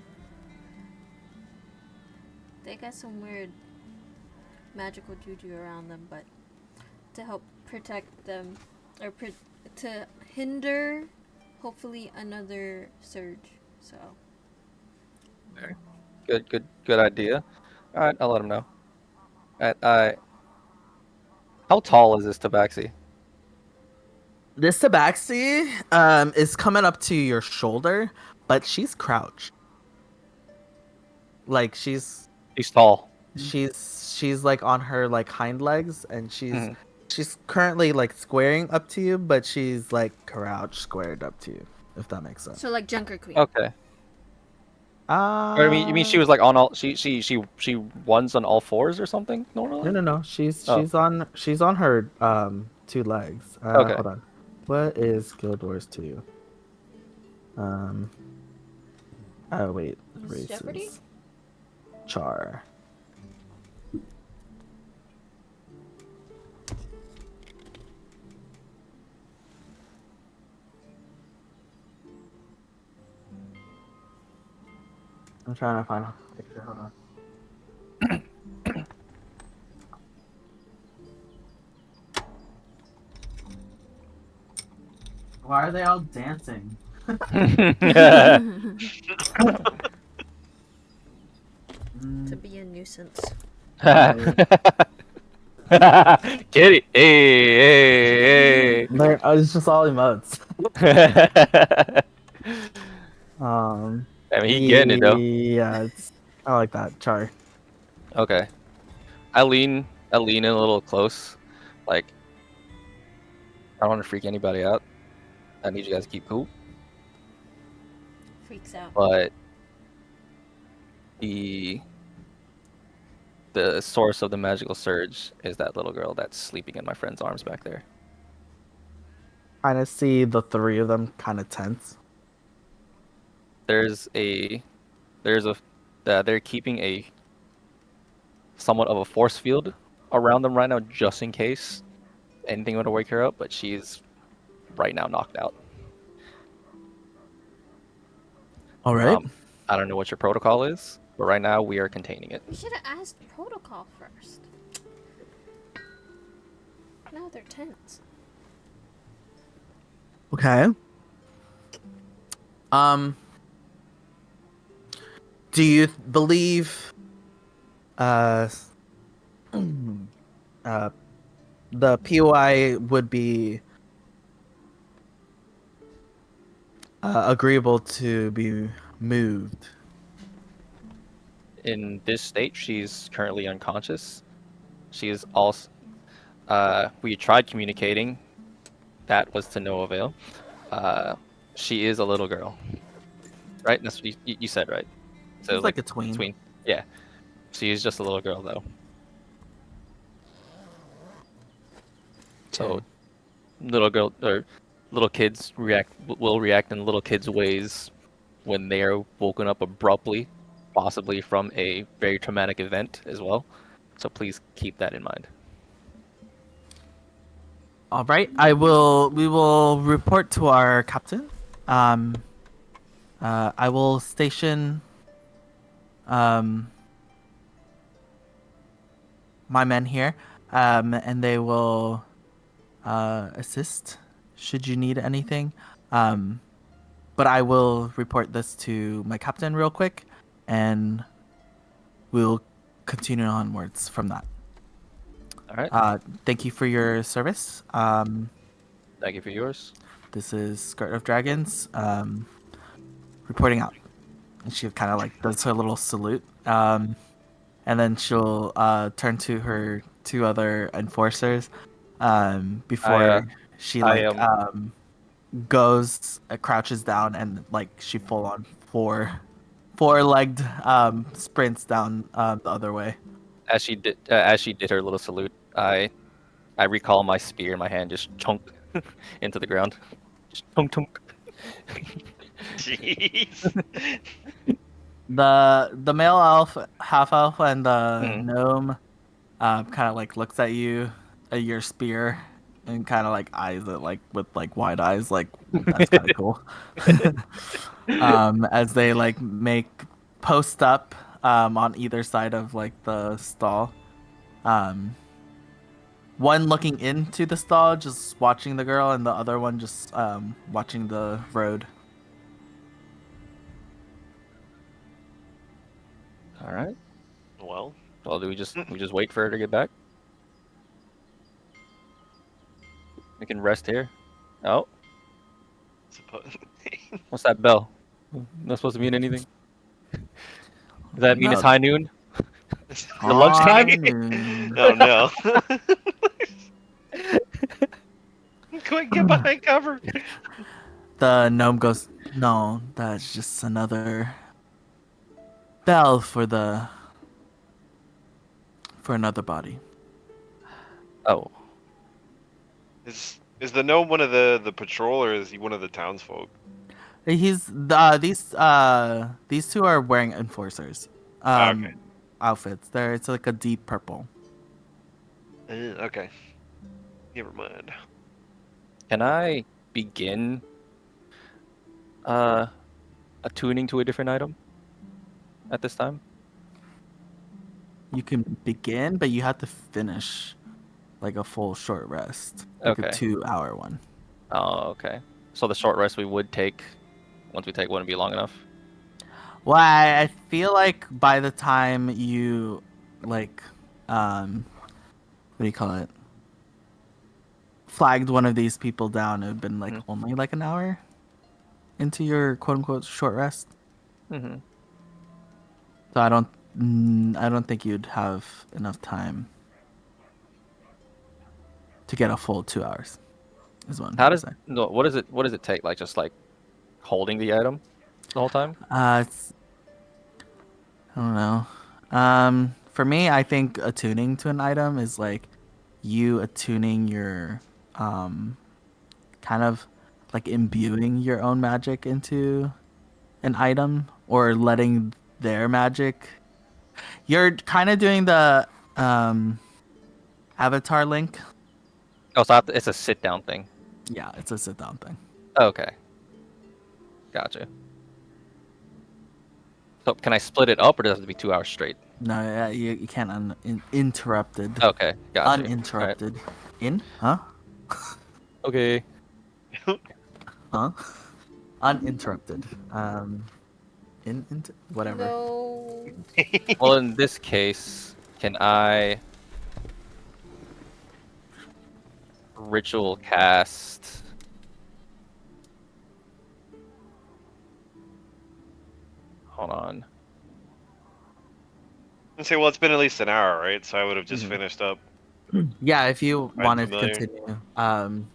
S1: They got some weird magical juju around them, but to help protect them or to hinder, hopefully, another surge. So.
S3: Good idea. All right, I'll let him know. All right, how tall is this Tabaxi?
S2: This Tabaxi is coming up to your shoulder, but she's crouched. Like
S3: He's tall.
S2: she's like on her like hind legs, and
S3: Mhm.
S2: she's currently like squaring up to you, but she's like crouched, squared up to you, if that makes sense.
S1: So like Junker Queen.
S3: Okay. Or, you mean she was like on all she runs on all fours or something normally?
S2: No. She's
S3: Oh.
S2: she's on her two legs.
S3: Okay.
S2: Hold on. What is Guild Wars 2? Oh wait,
S1: Is it Jeopardy?
S2: races. Char. I'm trying to find a picture. Hold on. Why are they all dancing?
S1: To be a nuisance.
S3: Kitty, hey.
S2: It's just all emotes.
S3: I mean, he getting it though.
S2: Yeah, I like that, Char.
S3: Okay. I lean in a little close. Like, I don't want to freak anybody out. I need you guys to keep cool.
S1: Freaks out.
S3: But the source of the magical surge is that little girl that's sleeping in my friend's arms back there.
S2: Kind of see the three of them kind of tense.
S3: They're keeping a somewhat of a force field around them right now, just in case anything would wake her up. But she's right now knocked out.
S2: All right.
S3: I don't know what your protocol is, but right now we are containing it.
S1: We should have asked protocol first. Now they're tense.
S2: Okay. Do you believe the POI would be agreeable to be moved?
S3: In this state, she's currently unconscious. She is also. We tried communicating. That was to no avail. She is a little girl, right? That's what you said, right? So
S2: It's like a tween.
S3: Tween. Yeah. She is just a little girl, though. So,
S2: Okay.
S3: little kids will react in little kids' ways when they are woken up abruptly, possibly from a very traumatic event as well. So please keep that in mind.
S2: All right. We will report to our captain. I will station my men here, and they will assist should you need anything. But I will report this to my captain real quick, and we'll continue onwards from that.
S3: All right.
S2: Thank you for your service.
S3: Thank you for yours.
S2: This is Skirt of Dragons, reporting out. And she kind of like does her little salute. And then she'll turn to her two other enforcers before she goes, crouches down, and like she full on four-legged sprints down the other way.
S3: As she did her little salute, I recall my spear in my hand just chunk into the ground. Just chunk chunk.
S4: Jeez.
S2: The male elf, half elf, and the
S3: Mhm.
S2: gnome kind of like looks at you, at your spear, and kind of like eyes it like with like wide eyes, like that's kind of cool. As they like make post up on either side of like the stall. One looking into the stall, just watching the girl, and the other one just watching the road.
S3: All right.
S4: Well,
S3: Well, do we just wait for her to get back? We can rest here. Oh,
S4: suppo-
S3: what's that bell? Not supposed to mean anything. Does that mean it's
S2: No.
S3: high noon?
S2: The
S3: lunchtime?
S4: Oh no. Quick, get behind cover.
S2: The gnome goes, "No, that's just another bell for another body."
S3: Oh,
S4: Is the gnome one of the patrol, or is he one of the townsfolk?
S2: These two are wearing enforcers
S4: Okay.
S2: outfits. It's like a deep purple.
S4: Okay. Never mind.
S3: can I begin attuning to a different item at this time?
S2: You can begin, but you have to finish like a full short rest, like a
S3: Okay.
S2: 2-hour one.
S3: Oh, okay. So the short rest we would take once we take wouldn't be long enough.
S2: Well, I feel like by the time you like what do you call it? Flagged one of these people down, it would have been like only like an hour into your quote unquote short rest.
S3: Mm-hmm.
S2: So I don't I don't think you'd have enough time to get a full 2 hours. Is what I'm
S3: How
S2: trying to
S3: does
S2: say.
S3: no? What does it take? Like just like holding the item the whole time?
S2: It's, I don't know. For me, I think attuning to an item is like you attuning your, kind of like imbuing your own magic into an item or letting their magic. You're kind of doing the avatar link.
S3: Oh, so it's a sit down thing.
S2: Yeah, it's a sit down thing.
S3: Okay, gotcha. So can I split it up, or does it have to be 2 hours straight?
S2: No, yeah, you can't interrupted.
S3: Okay, gotcha.
S2: Uninterrupted. In? Huh?
S3: Okay.
S2: Huh? Uninterrupted. Whatever.
S1: No.
S3: Well, in this case, can I ritual cast? Hold on.
S4: And say, well, it's been at least an hour, right? So I would have just
S3: Mhm.
S4: finished up.
S2: Yeah, if you
S4: I'm
S2: wanted to
S4: familiar.
S2: continue,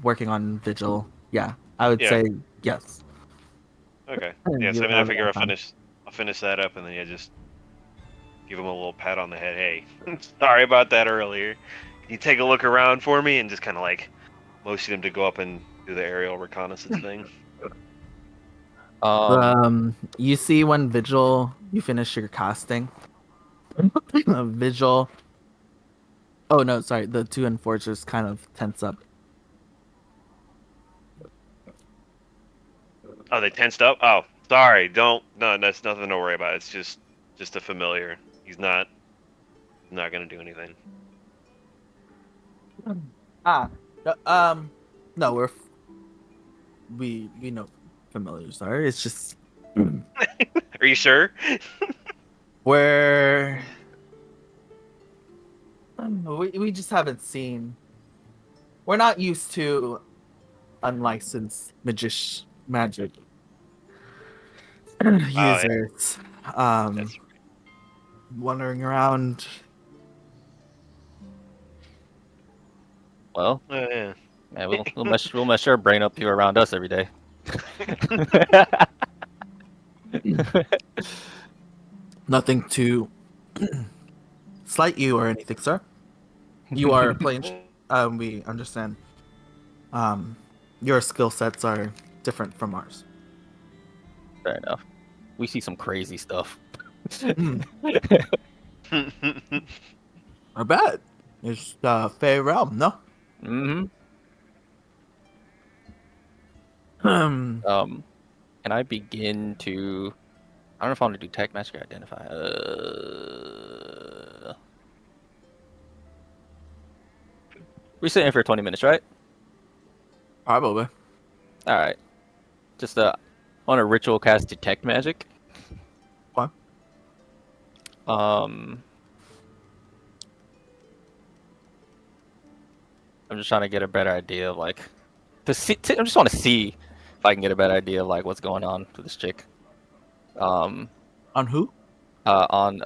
S2: working on vigil, yeah, I would
S4: Yeah.
S2: say yes.
S4: Okay.
S2: You
S4: Yeah. So I
S2: would
S4: mean, I
S2: have
S4: figure
S2: enough time.
S4: I'll finish that up, and then just give him a little pat on the head. Hey, sorry about that earlier. Can you take a look around for me, and just kind of like motion him to go up and do the aerial reconnaissance thing.
S2: You see when vigil, you finish your casting. Vigil. Oh no, sorry. The two enforcers kind of tense up.
S4: Oh, they tensed up. Oh, sorry. Don't. No, that's nothing to worry about. It's just a familiar. He's not gonna do anything.
S2: Ah, no, we know familiars are. It's just
S4: Are you sure?
S2: we're we just haven't seen. We're not used to unlicensed magic
S4: Oh, yeah.
S2: users
S4: That's
S2: wandering around.
S3: Well,
S4: yeah.
S3: yeah, we'll mess your brain up here around us every day.
S2: Nothing to slight you or anything, sir. You are playing. We understand. Your skill sets are different from ours.
S3: Fair enough. We see some crazy stuff.
S2: I bet it's Fey realm, no?
S3: Mm-hmm.
S2: Um,
S3: Can I begin to? I don't know if I want to do tech magic or identify. We're sitting for 20 minutes, right?
S2: probably.
S3: All right. Just on a ritual cast detect magic.
S2: What?
S3: I'm just trying to get a better idea of like I just want to see if I can get a better idea of like what's going on with this chick.
S2: On who?
S3: On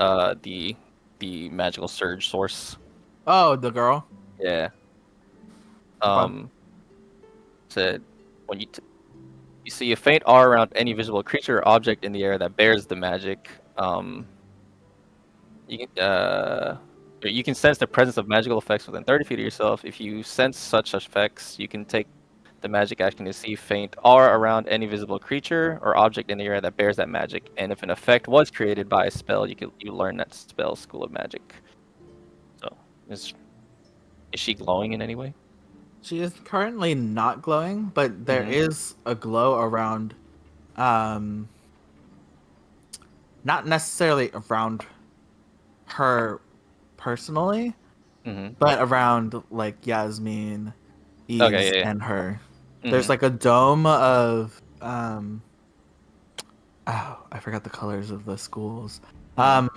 S3: the magical surge source.
S2: Oh, the girl.
S3: Yeah.
S2: Fun.
S3: Said when you see a faint aura around any visible creature or object in the air that bears the magic. You can sense the presence of magical effects within 30 feet of yourself. If you sense such effects, you can take the magic action to see faint aura around any visible creature or object in the area that bears that magic. And if an effect was created by a spell, you learn that spell School of Magic. So, is she glowing in any way?
S2: She is currently not glowing, but there
S3: Mhm.
S2: is a glow around, not necessarily around her personally,
S3: Mm-hmm.
S2: but around like Yasmin, Ease,
S3: Okay, yeah.
S2: and her.
S3: Mhm.
S2: There's like a dome of oh, I forgot the colors of the schools. But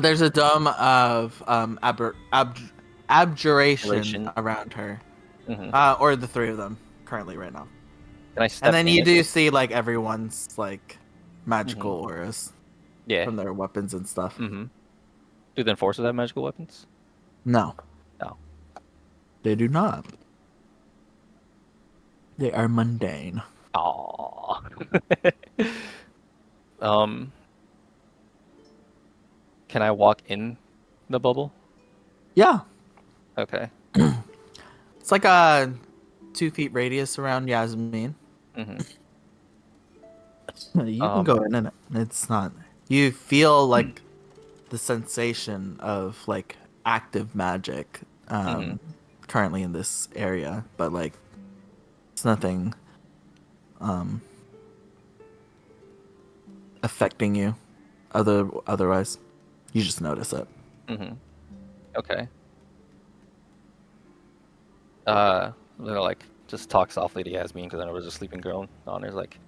S2: there's a dome of abjuration
S3: Abjuration.
S2: around her,
S3: Mm-hmm.
S2: or the three of them currently right now.
S3: Can I
S2: And
S3: step
S2: then
S3: in
S2: you
S3: it?
S2: do see like everyone's like magical auras
S3: Yeah.
S2: from their weapons and stuff.
S3: Mm-hmm. Do the enforcers have magical weapons?
S2: No,
S3: No.
S2: they do not. They are mundane.
S3: Aww. um, can I walk in the bubble?
S2: Yeah,
S3: Okay.
S2: it's like a 2 feet radius around Yasmin.
S3: Mm-hmm.
S2: You can go in it. It's not. You feel like the sensation of like active magic currently in this area, but like it's nothing affecting you otherwise. You just notice it.
S3: Mm-hmm. Okay. I'm gonna like just talk softly to Yasmin because I know there's a sleeping girl on her. Like,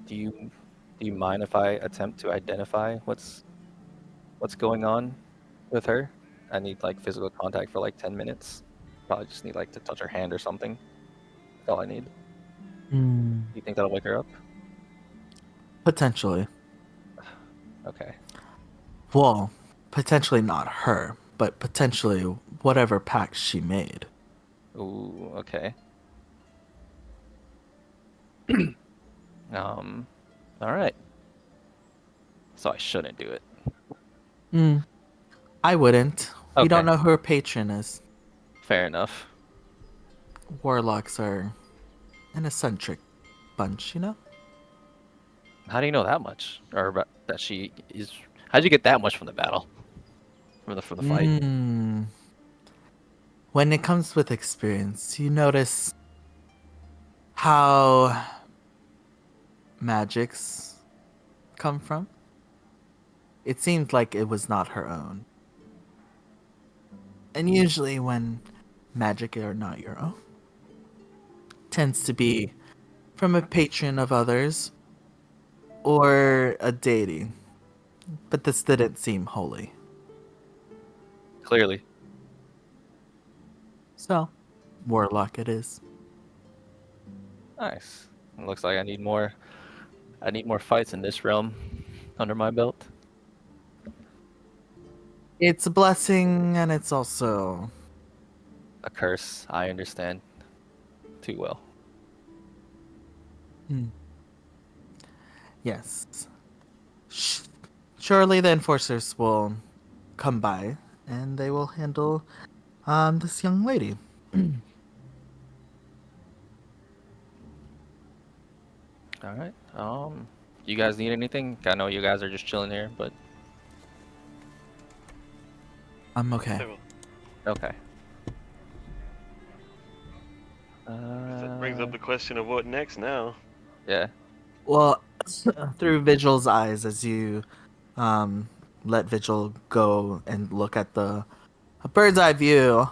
S3: do you mind if I attempt to identify what's going on with her? I need like physical contact for like 10 minutes. Probably just need like to touch her hand or something. That's all I need. You think that'll wake her up?
S2: Potentially.
S3: Okay.
S2: Well, potentially not her, but potentially whatever pact she made.
S3: Ooh, okay. All right. So I shouldn't do it.
S2: I wouldn't. We don't
S3: Okay.
S2: know who her patron is.
S3: Fair enough.
S2: Warlocks are an eccentric bunch, you know?
S3: How do you know that much? Or that she is? How'd you get that much from the battle? From the fight?
S2: When it comes with experience, you notice how magics come from. It seemed like it was not her own. And usually when magic are not your own, tends to be from a patron of others or a deity. But this didn't seem holy.
S3: Clearly.
S2: So, warlock it is.
S3: Nice. It looks like I need more. I need more fights in this realm under my belt.
S2: It's a blessing and it's also
S3: A curse. I understand too well.
S2: yes. Surely the enforcers will come by and they will handle this young lady.
S3: All right. You guys need anything? I know you guys are just chilling here, but
S2: I'm okay.
S4: So,
S3: okay.
S4: that brings up the question of what next now.
S3: Yeah.
S2: Well, through Vigil's eyes, as you let Vigil go and look at a bird's eye view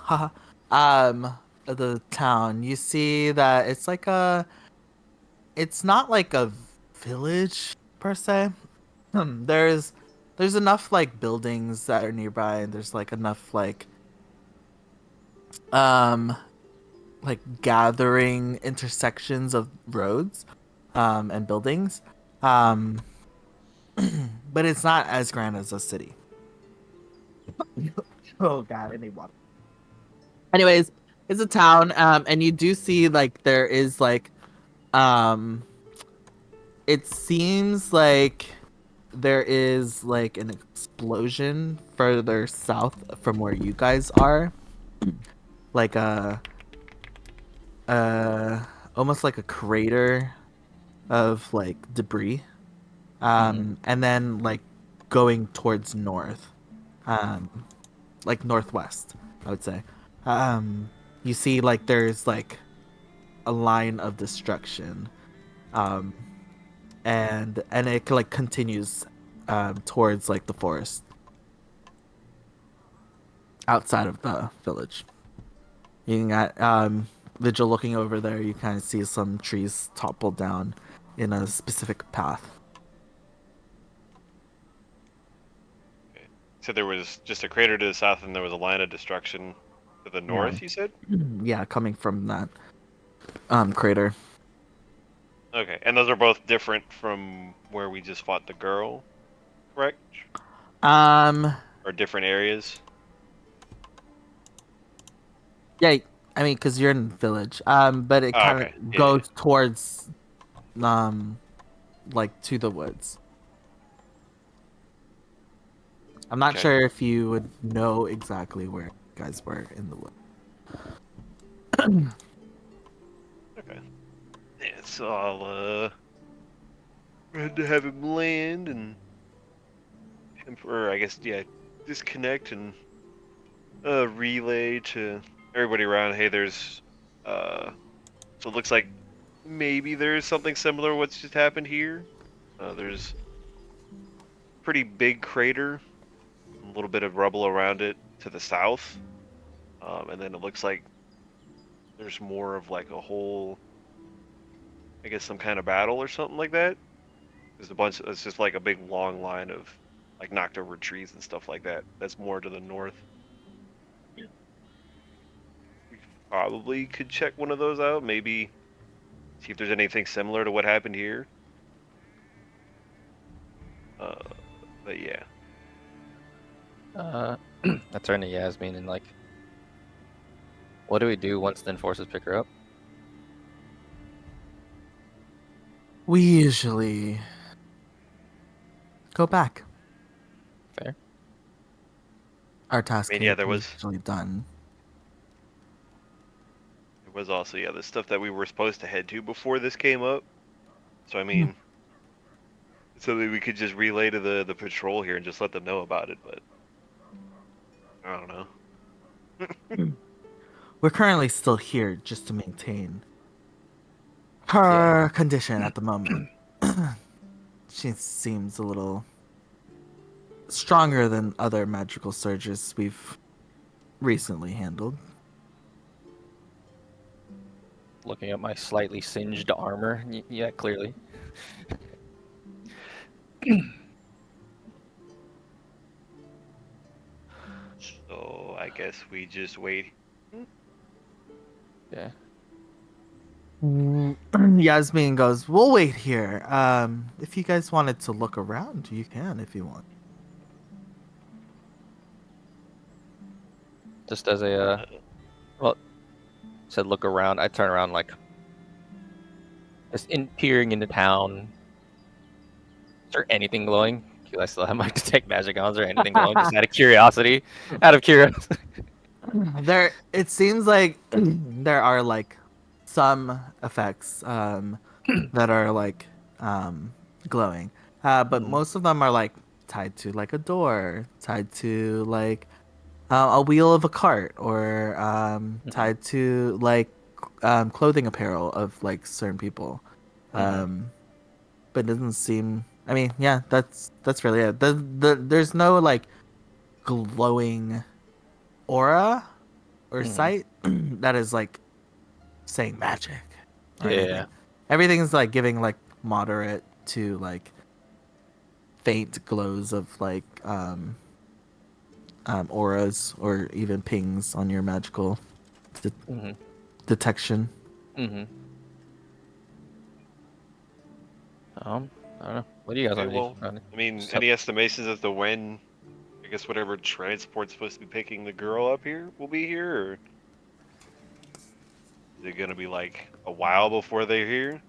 S2: of the town, you see that it's like it's not like a village per se. There's enough like buildings that are nearby, and there's like enough like gathering intersections of roads and buildings, but it's not as grand as a city. Oh god, I need water. Anyways, it's a town, and you do see like there is like it seems like there is like an explosion further south from where you guys are, like almost like a crater of like debris, and then like going towards north, like northwest, I would say. You see like there's like a line of destruction, and it like continues towards like the forest outside of the village. You got Vigil looking over there. You kind of see some trees topple down in a specific path.
S4: So there was just a crater to the south, and there was a line of destruction to the north. You said?
S2: Yeah, coming from that crater.
S4: Okay, and those are both different from where we just fought the girl, correct?
S2: Um,
S4: Or different areas?
S2: yeah, I mean, because you're in the village. But it
S4: Oh,
S2: kind
S4: okay.
S2: of
S4: Yeah, yeah.
S2: goes towards, um, like to the woods. I'm not
S4: Okay.
S2: sure if you would know exactly where you guys were in the woods.
S4: Okay. Yeah, so I'll had to have him land and or I guess yeah, disconnect and relay to everybody around. Hey, there's so it looks like maybe there's something similar to what's just happened here. There's pretty big crater, a little bit of rubble around it to the south, and then it looks like there's more of like a whole, I guess, some kind of battle or something like that. There's a bunch. It's just like a big long line of like knocked over trees and stuff like that. That's more to the north. We probably could check one of those out. Maybe see if there's anything similar to what happened here. Uh, but yeah.
S3: I turn to Yasmin and like, what do we do once the enforcers pick her up?
S2: We usually go back.
S3: Fair.
S2: Our task
S4: I mean,
S2: here
S4: yeah,
S2: is usually done.
S4: there was also the stuff that we were supposed to head to before this came up. So I
S2: Hmm.
S4: mean, it's something we could just relay to the patrol here and just let them know about it. But I don't know.
S2: We're currently still here just to maintain her condition at the moment. She seems a little stronger than other magical surges we've recently handled.
S3: Looking at my slightly singed armor. Yeah, clearly.
S4: So I guess we just wait.
S3: Yeah.
S2: Yasmin goes, "We'll wait here. If you guys wanted to look around, you can if you want."
S3: Just as a well, said look around. I turn around like, just in peering into town. Is there anything glowing? Because I still have my detect magic on. Is there anything glowing? Just out of curiosity. Out of curiosity.
S2: There, it seems like there are like some effects that are like glowing, but most of them are like tied to like a door, tied to like a wheel of a cart, or tied to like clothing apparel of like certain people. But it doesn't seem. I mean, yeah, that's really it. There's no like glowing aura or sight that is like saying magic or
S3: Yeah.
S2: anything. Everything's like giving like moderate to like faint glows of like auras or even pings on your magical detection.
S3: I don't know. What do you guys
S4: Okay,
S3: want
S4: well,
S3: to do?
S4: I mean,
S3: Just
S4: any estimations as to when? I guess whatever transport's supposed to be picking the girl up here will be here, or is it gonna be like a while before they're here?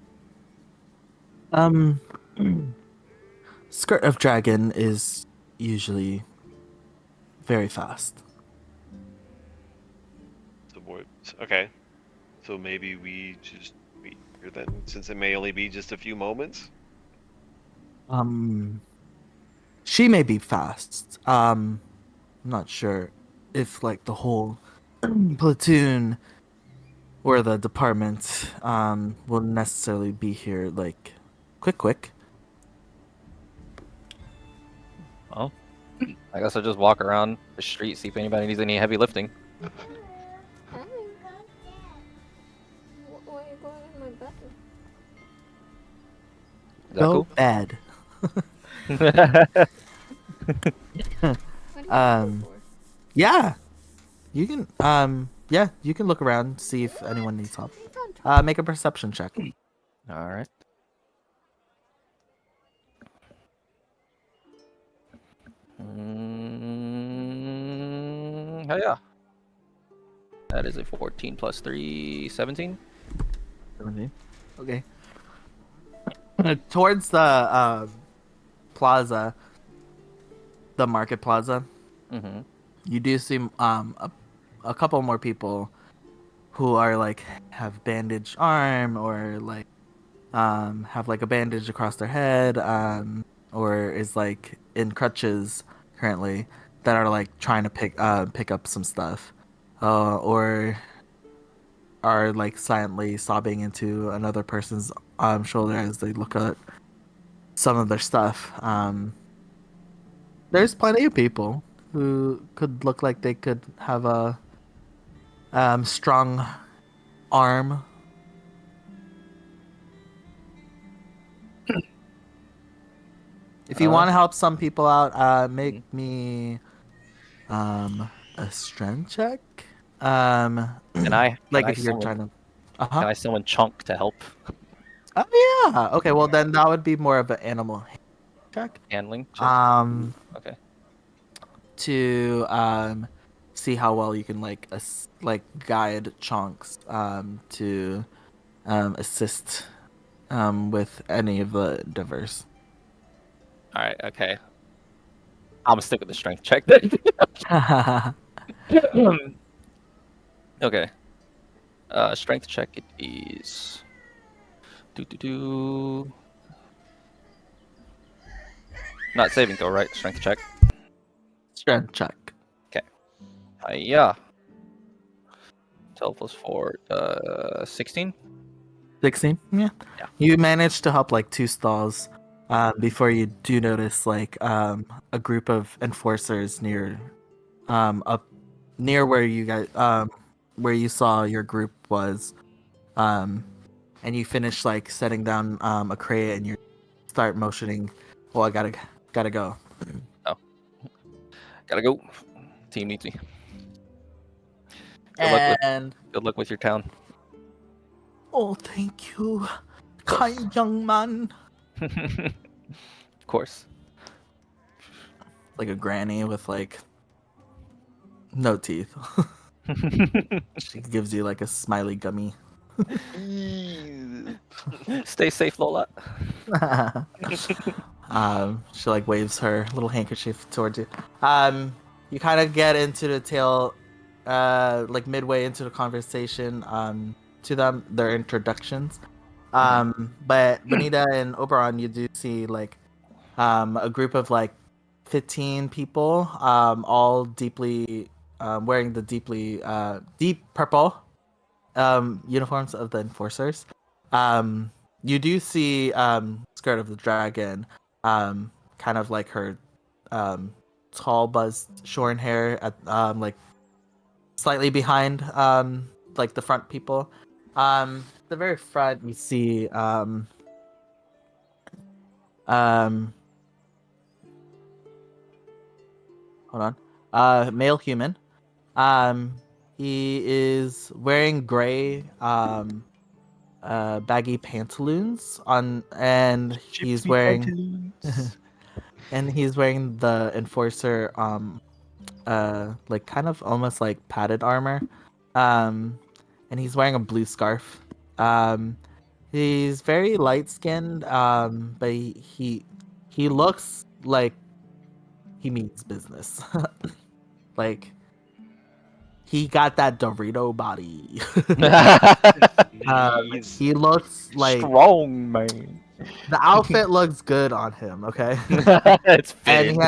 S2: Um, Skirt of Dragon is usually very fast.
S4: So okay, so maybe we just wait here then, since it may only be just a few moments.
S2: She may be fast. I'm not sure if like the whole platoon or the department will necessarily be here like quick.
S3: Well, I guess I'll just walk around the street, see if anybody needs any heavy lifting.
S1: Hey. Why are you going in my bedroom?
S3: Is that
S2: Go
S3: cool?
S2: bed.
S1: What do you want me for?
S2: Yeah. You can you can look around, see if anyone needs help.
S1: Don't talk.
S2: Make a perception check.
S3: All right. Hell yeah. That is a 14 plus 3, 17.
S2: 17. Okay. Towards the plaza, the market plaza,
S3: Mm-hmm.
S2: you do see a couple more people who are like have bandaged arm or like have like a bandage across their head or is like in crutches currently that are like trying to pick up some stuff or are like silently sobbing into another person's shoulder as they look at some of their stuff. There's plenty of people who could look like they could have a strong arm. If you want to help some people out, make me a strength check.
S3: Can I?
S2: Like
S3: Can I
S2: if you're
S3: summon,
S2: trying to.
S3: Can I summon Chunk to help
S2: Oh yeah. Okay. Well, then that would be more of an animal check.
S3: handling? Check? Okay.
S2: To see how well you can like guide chunks to assist with any of the endeavors.
S3: All right. Okay. I'm gonna stick with the strength check then. Okay. Strength check it is. Do. Not saving throw, right? Strength check.
S2: Strength check.
S3: Yeah. 12 plus 4, 16.
S2: 16. Yeah.
S3: Yeah.
S2: You managed to help like two stalls before you do notice like a group of enforcers near up near where you guys where you saw your group was and you finish like setting down a crate and you start motioning. Well, I gotta go.
S3: Gotta go. Team needs me.
S2: And
S3: Good luck with your town.
S2: oh, thank you, kind young man.
S3: Of course.
S2: Like a granny with like no teeth. She gives you like a smiley gummy.
S3: Stay safe, Lola.
S2: She like waves her little handkerchief towards you. You kind of get into the tail, like midway into the conversation. To them, their introductions. But Bonita and Oberon, you do see like, a group of like 15 people, all deeply, wearing the deep purple, uniforms of the enforcers. You do see Skirt of the Dragon, kind of like her tall buzzed shorn hair at like slightly behind like the front people. The very front you see hold on, male human. He is wearing gray baggy pantaloons on, and he's wearing and he's wearing the enforcer like kind of almost like padded armor, and he's wearing a blue scarf. He's very light skinned, but he looks like he means business. Like he got that Dorito body.
S4: Jeez.
S2: He looks like
S3: Strong man.
S2: the outfit looks good on him. Okay.
S3: It's
S2: And
S3: fitting.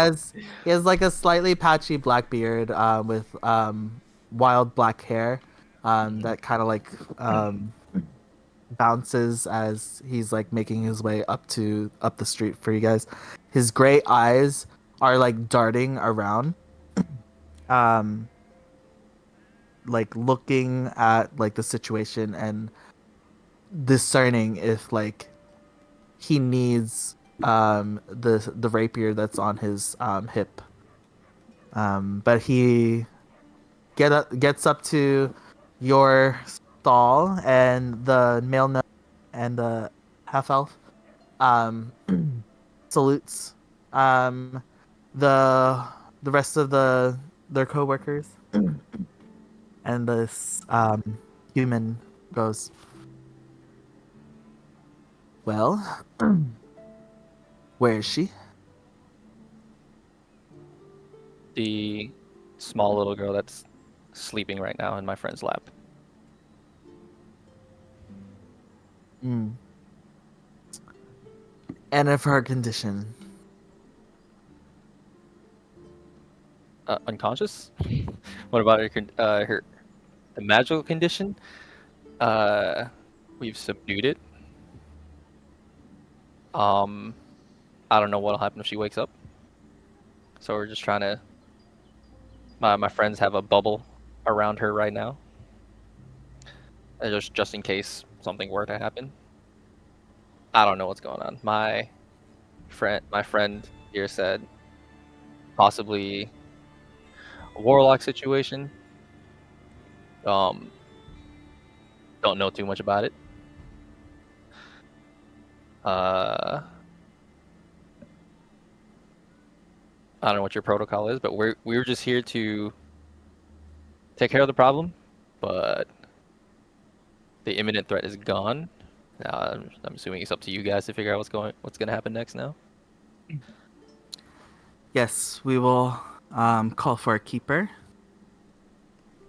S2: he has like a slightly patchy black beard with wild black hair that kind of like bounces as he's like making his way up the street for you guys. His gray eyes are like darting around, like looking at like the situation and discerning if like he needs the rapier that's on his hip. But he gets up to your stall, and the male gnome and the half elf salutes, the rest of their coworkers, and this human goes, "Well, where is she?"
S3: The small little girl that's sleeping right now in my friend's lap.
S2: Mm. And of her condition.
S3: Unconscious? What about her the magical condition? We've subdued it. I don't know what'll happen if she wakes up. So we're just trying to. My friends have a bubble around her right now, just in case something were to happen. I don't know what's going on. My friend here said possibly a warlock situation. Um, don't know too much about it. Uh, I don't know what your protocol is, but we were just here to take care of the problem, but the imminent threat is gone. Now I'm assuming it's up to you guys to figure out what's gonna happen next now.
S2: Yes, we will call for a keeper.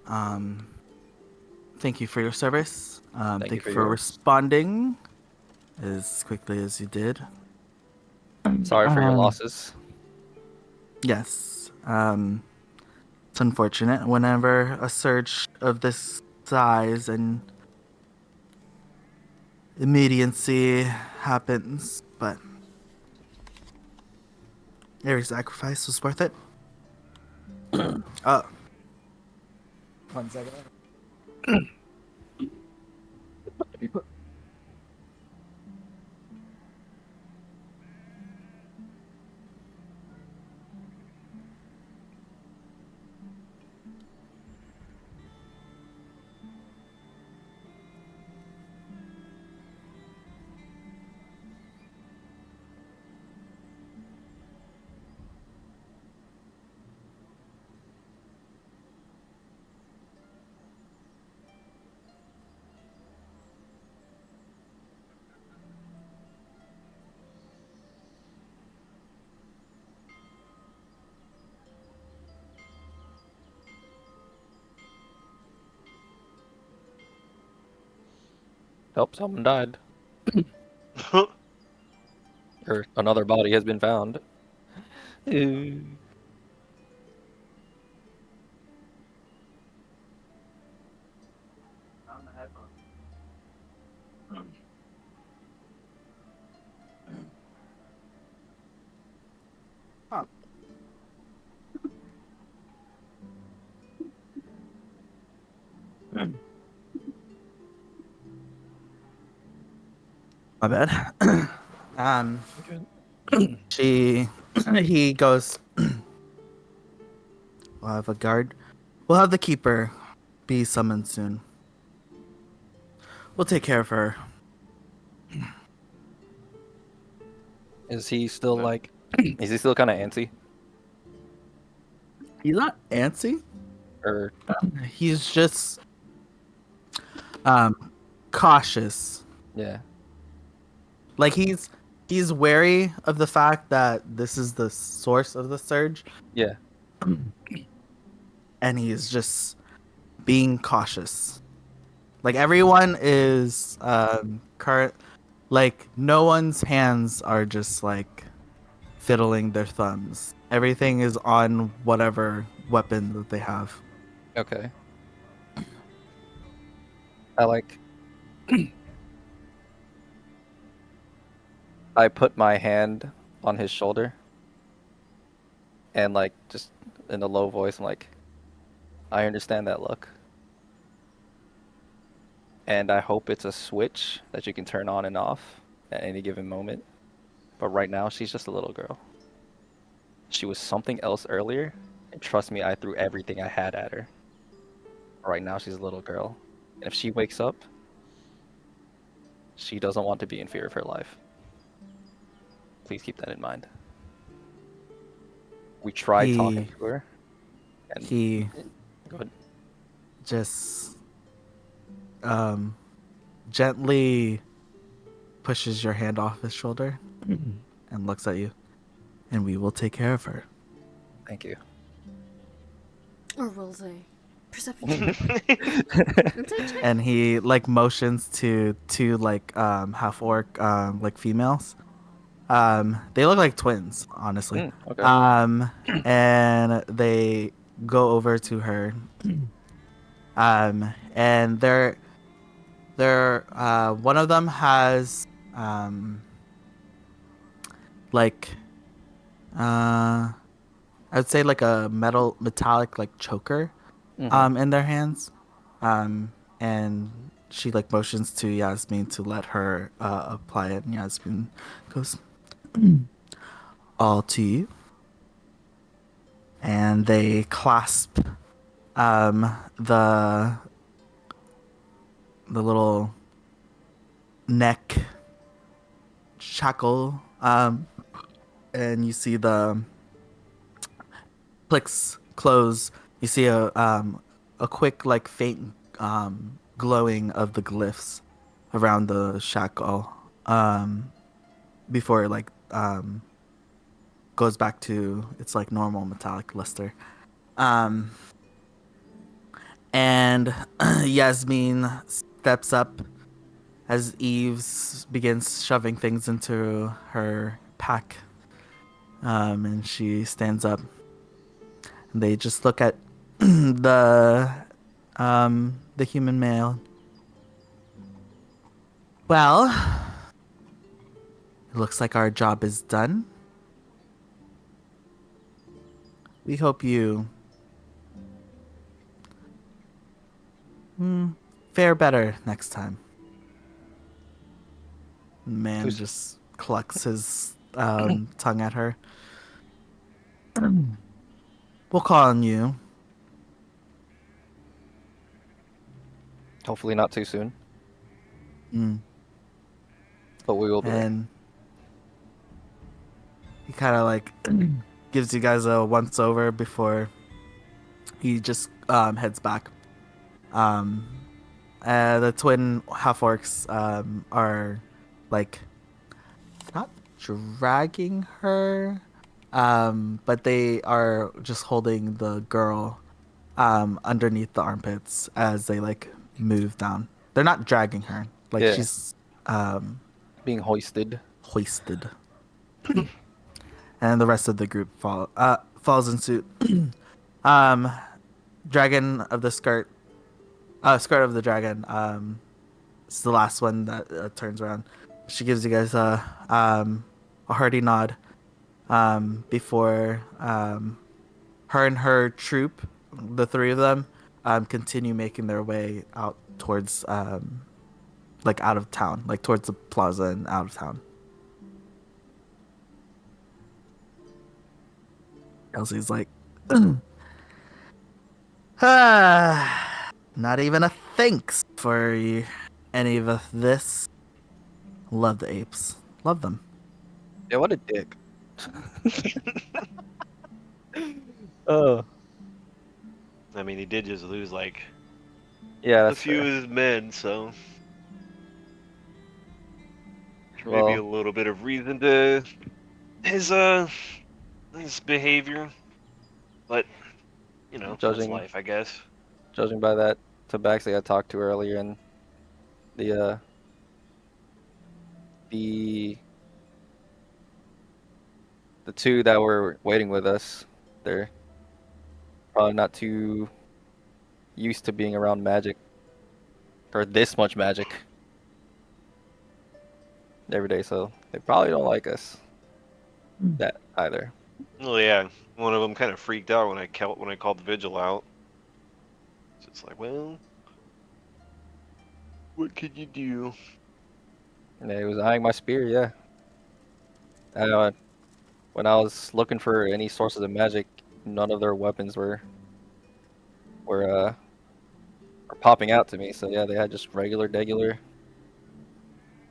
S2: Thank you for your service.
S3: Thank you
S2: Thank
S3: for
S2: you for
S3: yours.
S2: responding as quickly as you did.
S3: Sorry for your
S2: Um,
S3: losses.
S2: Yes. It's unfortunate whenever a surge of this size and immediacy happens, but every sacrifice was worth it. Oh. 1 second.
S3: Oh, someone died, or another body has been found.
S2: Huh. My bad. He goes, we'll have a guard. We'll have the keeper be summoned soon. We'll take care of her.
S3: Is he still like? Is he still kind of antsy?
S2: He's not antsy.
S3: Or
S2: He's just cautious.
S3: yeah,
S2: Like he's wary of the fact that this is the source of the surge,
S3: yeah.
S2: and he's just being cautious. Like everyone is current. Like no one's hands are just like fiddling their thumbs. Everything is on whatever weapon that they have.
S3: Okay. I like. I put my hand on his shoulder, and like just in a low voice, I'm like, I understand that look, and I hope it's a switch that you can turn on and off at any given moment. But right now, she's just a little girl. She was something else earlier, and trust me, I threw everything I had at her. Right now, she's a little girl, and if she wakes up, she doesn't want to be in fear of her life. Please keep that in mind. We tried talking
S2: He-
S3: to her. And
S2: He
S3: go ahead.
S2: just gently pushes your hand off his shoulder and looks at you. And we will take care of her.
S3: Thank you.
S1: Or will they? Perception check. Insight check?
S2: And he like motions to two like half orc like females. They look like twins, honestly.
S3: Okay.
S2: And they go over to her. And they're one of them has like I would say like a metallic like choker
S3: Mhm.
S2: in their hands. And she like motions to Yasmin to let her apply it, and Yasmin goes all to you. And they clasp the little neck shackle, and you see the clicks close. You see a quick like faint glowing of the glyphs around the shackle before it like goes back to its like normal metallic luster. And Yasmin steps up as Eve begins shoving things into her pack. And she stands up. And they just look at the human male. Well, it looks like our job is done. We hope you fare better next time. The man
S3: Who's-
S2: just clucks his tongue at her. We'll call on you.
S3: Hopefully not too soon,
S2: Mm.
S3: but we will be there.
S2: And he kind of like gives you guys a once over before he just heads back. The twin half orcs are like not dragging her, but they are just holding the girl underneath the armpits as they like move down. They're not dragging her, like
S3: Yeah.
S2: she's
S3: Being hoisted.
S2: hoisted. And the rest of the group falls in suit. Dragon of the skirt of the dragon. It's the last one that turns around. She gives you guys a hearty nod before her and her troop, the three of them, continue making their way out towards like out of town, like towards the plaza and out of town. Elsie's like, not even a thanks for any of this. Love the apes. Love them.
S3: Yeah, what a dick. Oh.
S4: I mean, he did just lose like
S3: Yeah,
S4: a
S3: that's
S4: few
S3: fair.
S4: of his men, so
S3: Well,
S4: maybe a little bit of reason to his behavior, but you know, that's
S3: Judging-
S4: life, I guess.
S3: judging by that tabaxi I talked to earlier and the two that were waiting with us, they're probably not too used to being around magic or this much magic every day, so they probably don't like us that either.
S4: Well, yeah, one of them kind of freaked out when I called the vigil out. So it's like, well, what could you do?
S3: And he was eyeing my spear, yeah. When I was looking for any sources of magic, none of their weapons were popping out to me. So yeah, they had just regular,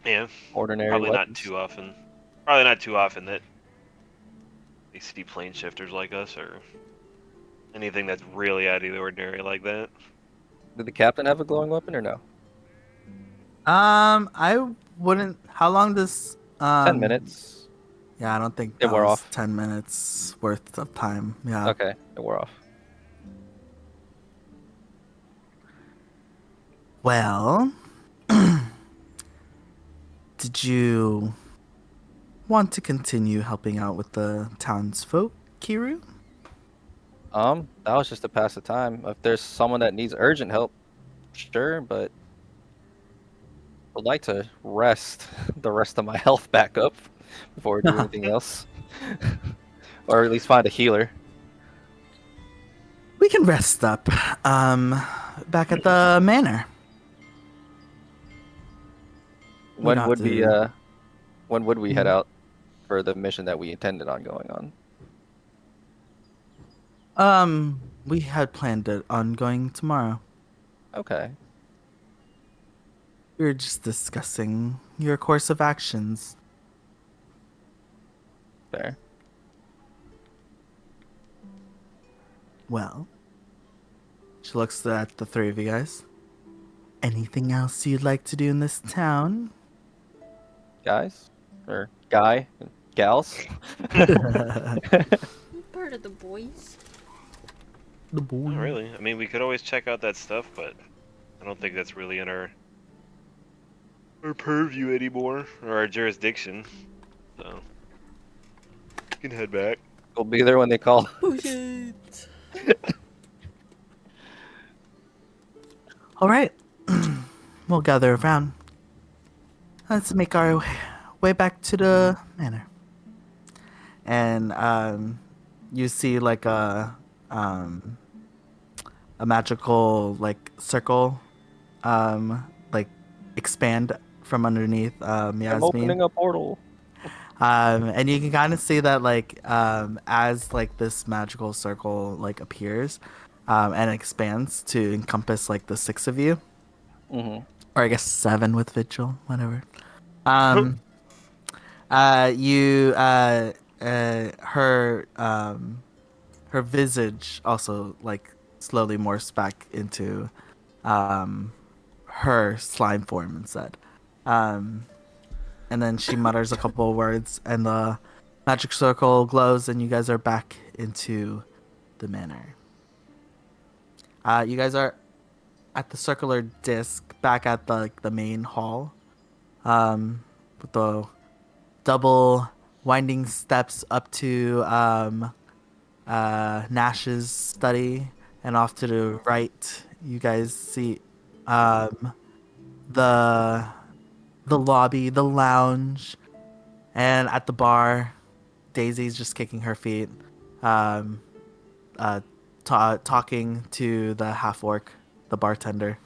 S4: Yeah,
S3: ordinary
S4: probably
S3: weapons.
S4: not too often. Probably not too often that They see plane shifters like us, or anything that's really out of the ordinary like that.
S3: Did the captain have a glowing weapon or no?
S2: I wouldn't. How long does
S3: 10 minutes.
S2: Yeah, I don't think
S3: It
S2: that
S3: wore
S2: was
S3: off.
S2: 10 minutes worth of time. Yeah.
S3: Okay, it wore off.
S2: Well, did you want to continue helping out with the townsfolk, Kiru?
S3: That was just to pass the time. If there's someone that needs urgent help, sure, but I'd like to rest the rest of my health back up before I do anything else. Or at least find a healer.
S2: We can rest up. Back at the manor. We
S3: When
S2: don't
S3: would
S2: have
S3: we
S2: to-
S3: when would we head
S2: Mhm.
S3: out for the mission that we intended on going on?
S2: We had planned it on going tomorrow.
S3: Okay.
S2: We were just discussing your course of actions.
S3: Fair.
S2: Well, she looks at the three of you guys. Anything else you'd like to do in this town?
S3: Guys? Or guy? Gals?
S1: Part of the boys.
S2: The boy.
S4: Not really. I mean, we could always check out that stuff, but I don't think that's really in our purview anymore, or our jurisdiction. So, we can head back.
S3: We'll be there when they call.
S1: Push it.
S2: All right. We'll gather around. Let's make our way back to the manor. And you see like a magical like circle like expand from underneath
S3: I'm
S2: Yasmin.
S3: opening a portal.
S2: And you can kind of see that like as like this magical circle like appears and expands to encompass like the six of you,
S3: Mm-hmm.
S2: or I guess seven with Vigil, whatever. Her visage also like slowly morphs back into her slime form instead. And then she mutters a couple of words, and the magic circle glows, and you guys are back into the manor. You guys are at the circular disc, back at the main hall, with the double winding steps up to Nash's study, and off to the right, you guys see the lobby, the lounge, and at the bar, Daisy's just kicking her feet, talking to the half orc, the bartender,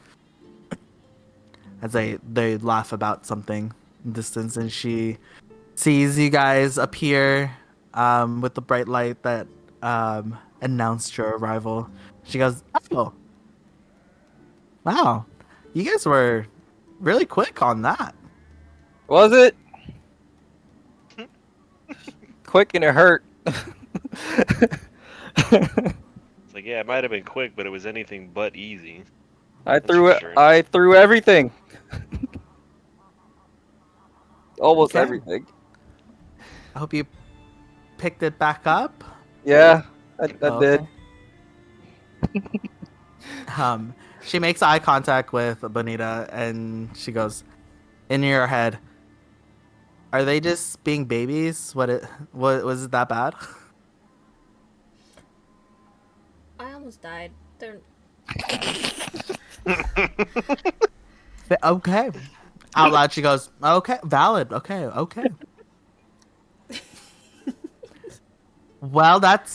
S2: as they laugh about something in distance, and she sees you guys appear with the bright light that announced your arrival. She goes, "Oh, wow, you guys were really quick on that."
S3: Was it? Quick and it hurt.
S4: It's like, yeah, it might have been quick, but it was anything but easy.
S3: I
S4: That's
S3: threw
S4: for
S3: it.
S4: sure.
S3: I threw everything. Almost
S2: Okay.
S3: everything.
S2: I hope you picked it back up.
S3: Yeah, I
S2: Oh,
S3: did.
S2: okay. She makes eye contact with Bonita, and she goes, in your head, "Are they just being babies? What was it that bad?"
S1: I almost died. They're
S2: Okay. Out loud, she goes, "Okay, valid. Okay, okay." Well, that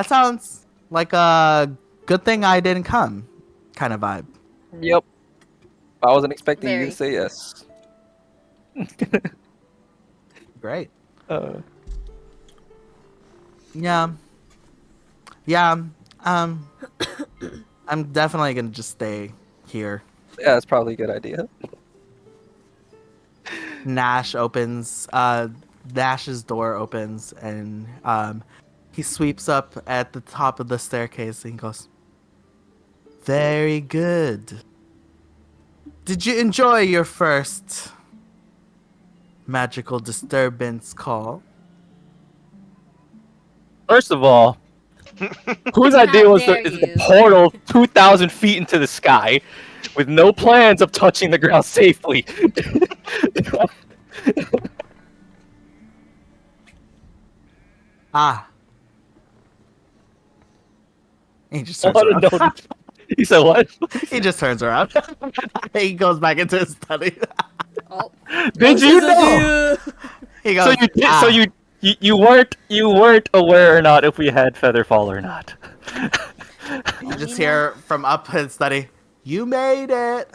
S2: sounds like a good thing I didn't come, kind of vibe.
S3: Yep. I wasn't expecting you
S1: Very.
S3: to say yes.
S2: Great.
S3: Uh,
S2: Yeah. I'm definitely gonna just stay here.
S3: yeah, that's probably a good idea.
S2: Nash opens Nash's door opens and he sweeps up at the top of the staircase and he goes, "Very good. Did you enjoy your first magical disturbance call?"
S3: First of all, whose
S1: How
S3: idea was
S1: dare
S3: is the
S1: you.
S3: portal 2,000 feet into the sky with no plans of touching the ground safely?
S2: Ah. He just
S3: I
S2: turns
S3: wanna
S2: around.
S3: know. He said what?
S2: He just turns around. He goes back into his study.
S1: Oh.
S3: Did you know?
S2: He
S3: So
S2: goes,
S3: you did.
S2: "Ah."
S3: So you weren't aware or not if we had Featherfall or not.
S2: You just
S1: Nina?
S2: hear from up his study, "You made it."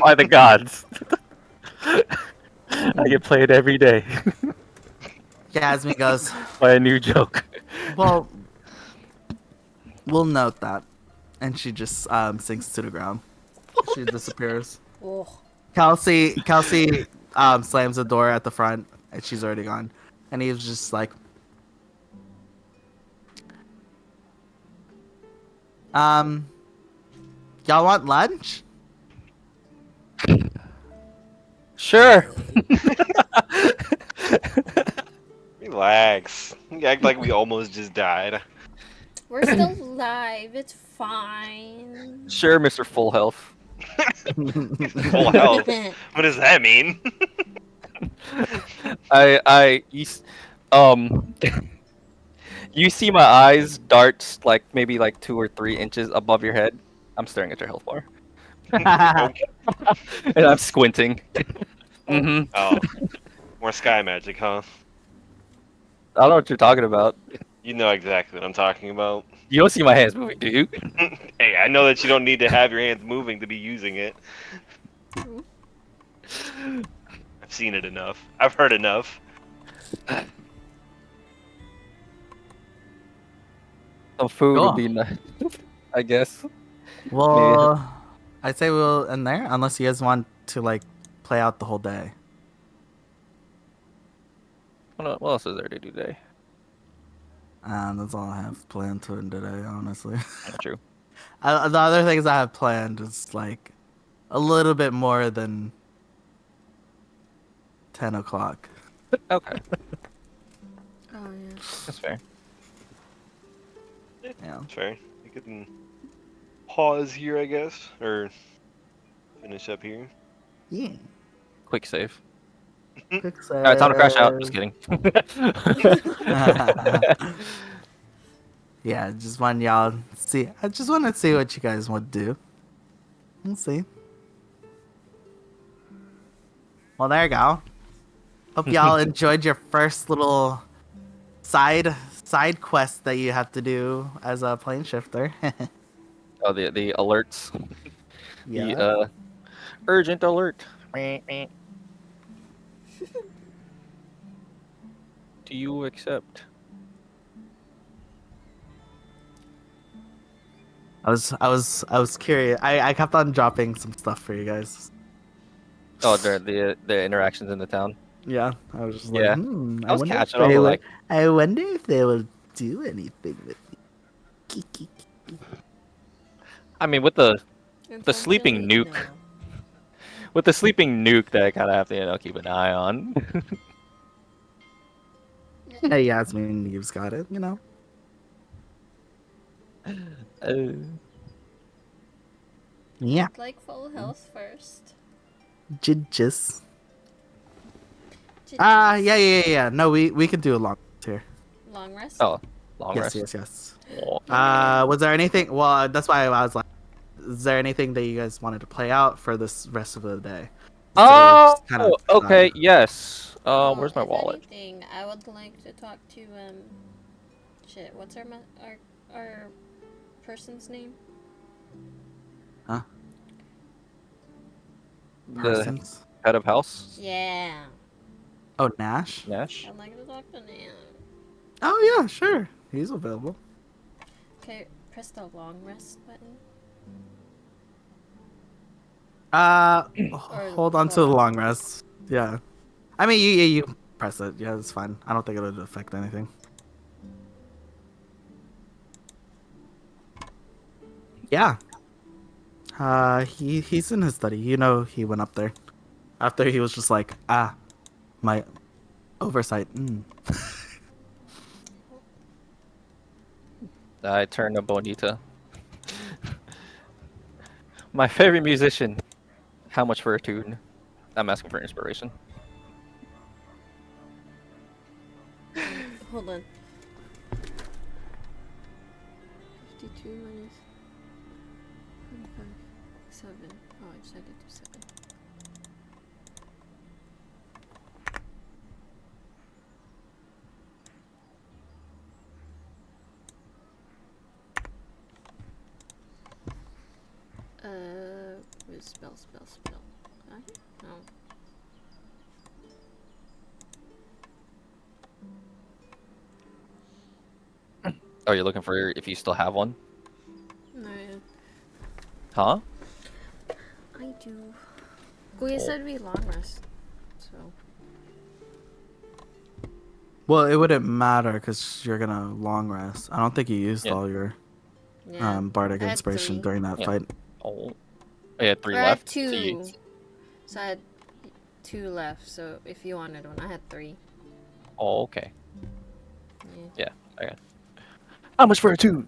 S3: By the gods. I get played every day
S2: Yasmin goes,
S3: by a new joke.
S2: "Well, we'll note that." And she just sinks to the ground. She disappears.
S1: Oh.
S2: Kelsey slams the door at the front and she's already gone. And he was just like, y'all want lunch?
S3: Sure.
S4: Relax. You act like we almost just died.
S1: We're still alive. It's fine.
S3: Sure, Mr. Full Health.
S4: Full health. What does that mean?
S3: Um, you see my eyes dart like maybe like 2 or 3 inches above your head. I'm staring at your health bar,
S4: Okay.
S3: and I'm squinting. Mm-hmm.
S4: Oh, more sky magic, huh?
S3: I don't know what you're talking about.
S4: You know exactly what I'm talking about.
S3: You don't see my hands moving, do you?
S4: Hey, I know that you don't need to have your hands moving to be using it. I've seen it enough. I've heard enough.
S3: Some food
S2: Cool.
S3: would be nice, I guess.
S2: Well, I'd say we'll end there unless you guys want to like play out the whole day.
S3: What else is there to do today?
S2: That's all I have planned to end today, honestly.
S3: That's true.
S2: The other things I have planned is like a little bit more than 10 o'clock.
S3: Okay,
S1: Oh yeah.
S3: that's fair.
S2: Yeah.
S4: Fair. We can pause here, I guess, or finish up here.
S2: Yeah.
S3: Quick save.
S2: Quick
S3: All right, time to crash out. Just
S2: save.
S3: kidding.
S2: Yeah, just want y'all see. I just want to see what you guys want to do. We'll see. Well, there you go. Hope y'all enjoyed your first little side quest that you have to do as a plane shifter.
S3: Oh, the alerts.
S2: Yeah.
S3: The urgent alert. Do you accept?
S2: I was curious. I kept on dropping some stuff for you guys.
S3: Oh, the interactions in the town.
S2: Yeah, I was just like,
S3: Yeah. I was
S2: wonder if
S3: catching on,
S2: they
S3: but
S2: will-
S3: like,
S2: I wonder if they will do anything with me.
S3: I mean, with the sleeping
S1: Unfortunately,
S3: nuke. With the sleeping nuke that I kind of have to keep an eye on.
S2: Hey, Yasmin, you've got it. You know. Yeah.
S1: I'd like full health first.
S2: Just. Yeah. No, we could do a long rest here.
S1: Long rest.
S3: Oh, long rest.
S2: Yes.
S3: Oh.
S2: Was there anything? Well, that's why I was like, is there anything that you guys wanted to play out for this rest of the day?
S3: Oh,
S2: just kinda
S3: okay,
S2: decide.
S3: yes.
S1: Well,
S3: Where's my
S1: if
S3: wallet?
S1: anything, I would like to talk to shit. What's our person's name?
S3: The
S2: Persons?
S3: head of house,
S1: Yeah.
S2: Oh, Nash.
S3: Nash.
S1: I'd like to talk to Nan.
S2: Oh yeah, sure. He's available.
S1: Okay, press the long rest button.
S2: Hold on to the long rest. Yeah. I mean, you press it. Yeah, it's fine. I don't think it'll affect anything. Yeah. He's in his study. You know, he went up there after he was just like, my oversight.
S3: I turn to Bonita. My favorite musician. How much for a tune? I'm asking for inspiration.
S1: Hold on. 52 minus 45, 7. Oh, I decided to do 7. Where's spell? No.
S3: Oh, you're looking for if you still have one?
S1: No,
S3: Huh?
S1: I do. Kuya said we long rest, so.
S2: Well, it wouldn't matter because you're gonna long rest. I don't think you used
S3: Yeah.
S2: all your
S1: Yeah.
S2: bardic
S1: I had
S2: inspiration
S1: 3.
S2: during that
S3: Yeah.
S2: fight.
S3: Oh. I had 3
S1: Or I had
S3: left.
S1: 2.
S3: So you...
S1: So I had 2 left, so if you wanted one, I had 3.
S3: Oh, okay.
S1: Yeah.
S3: I got. How much for a tune?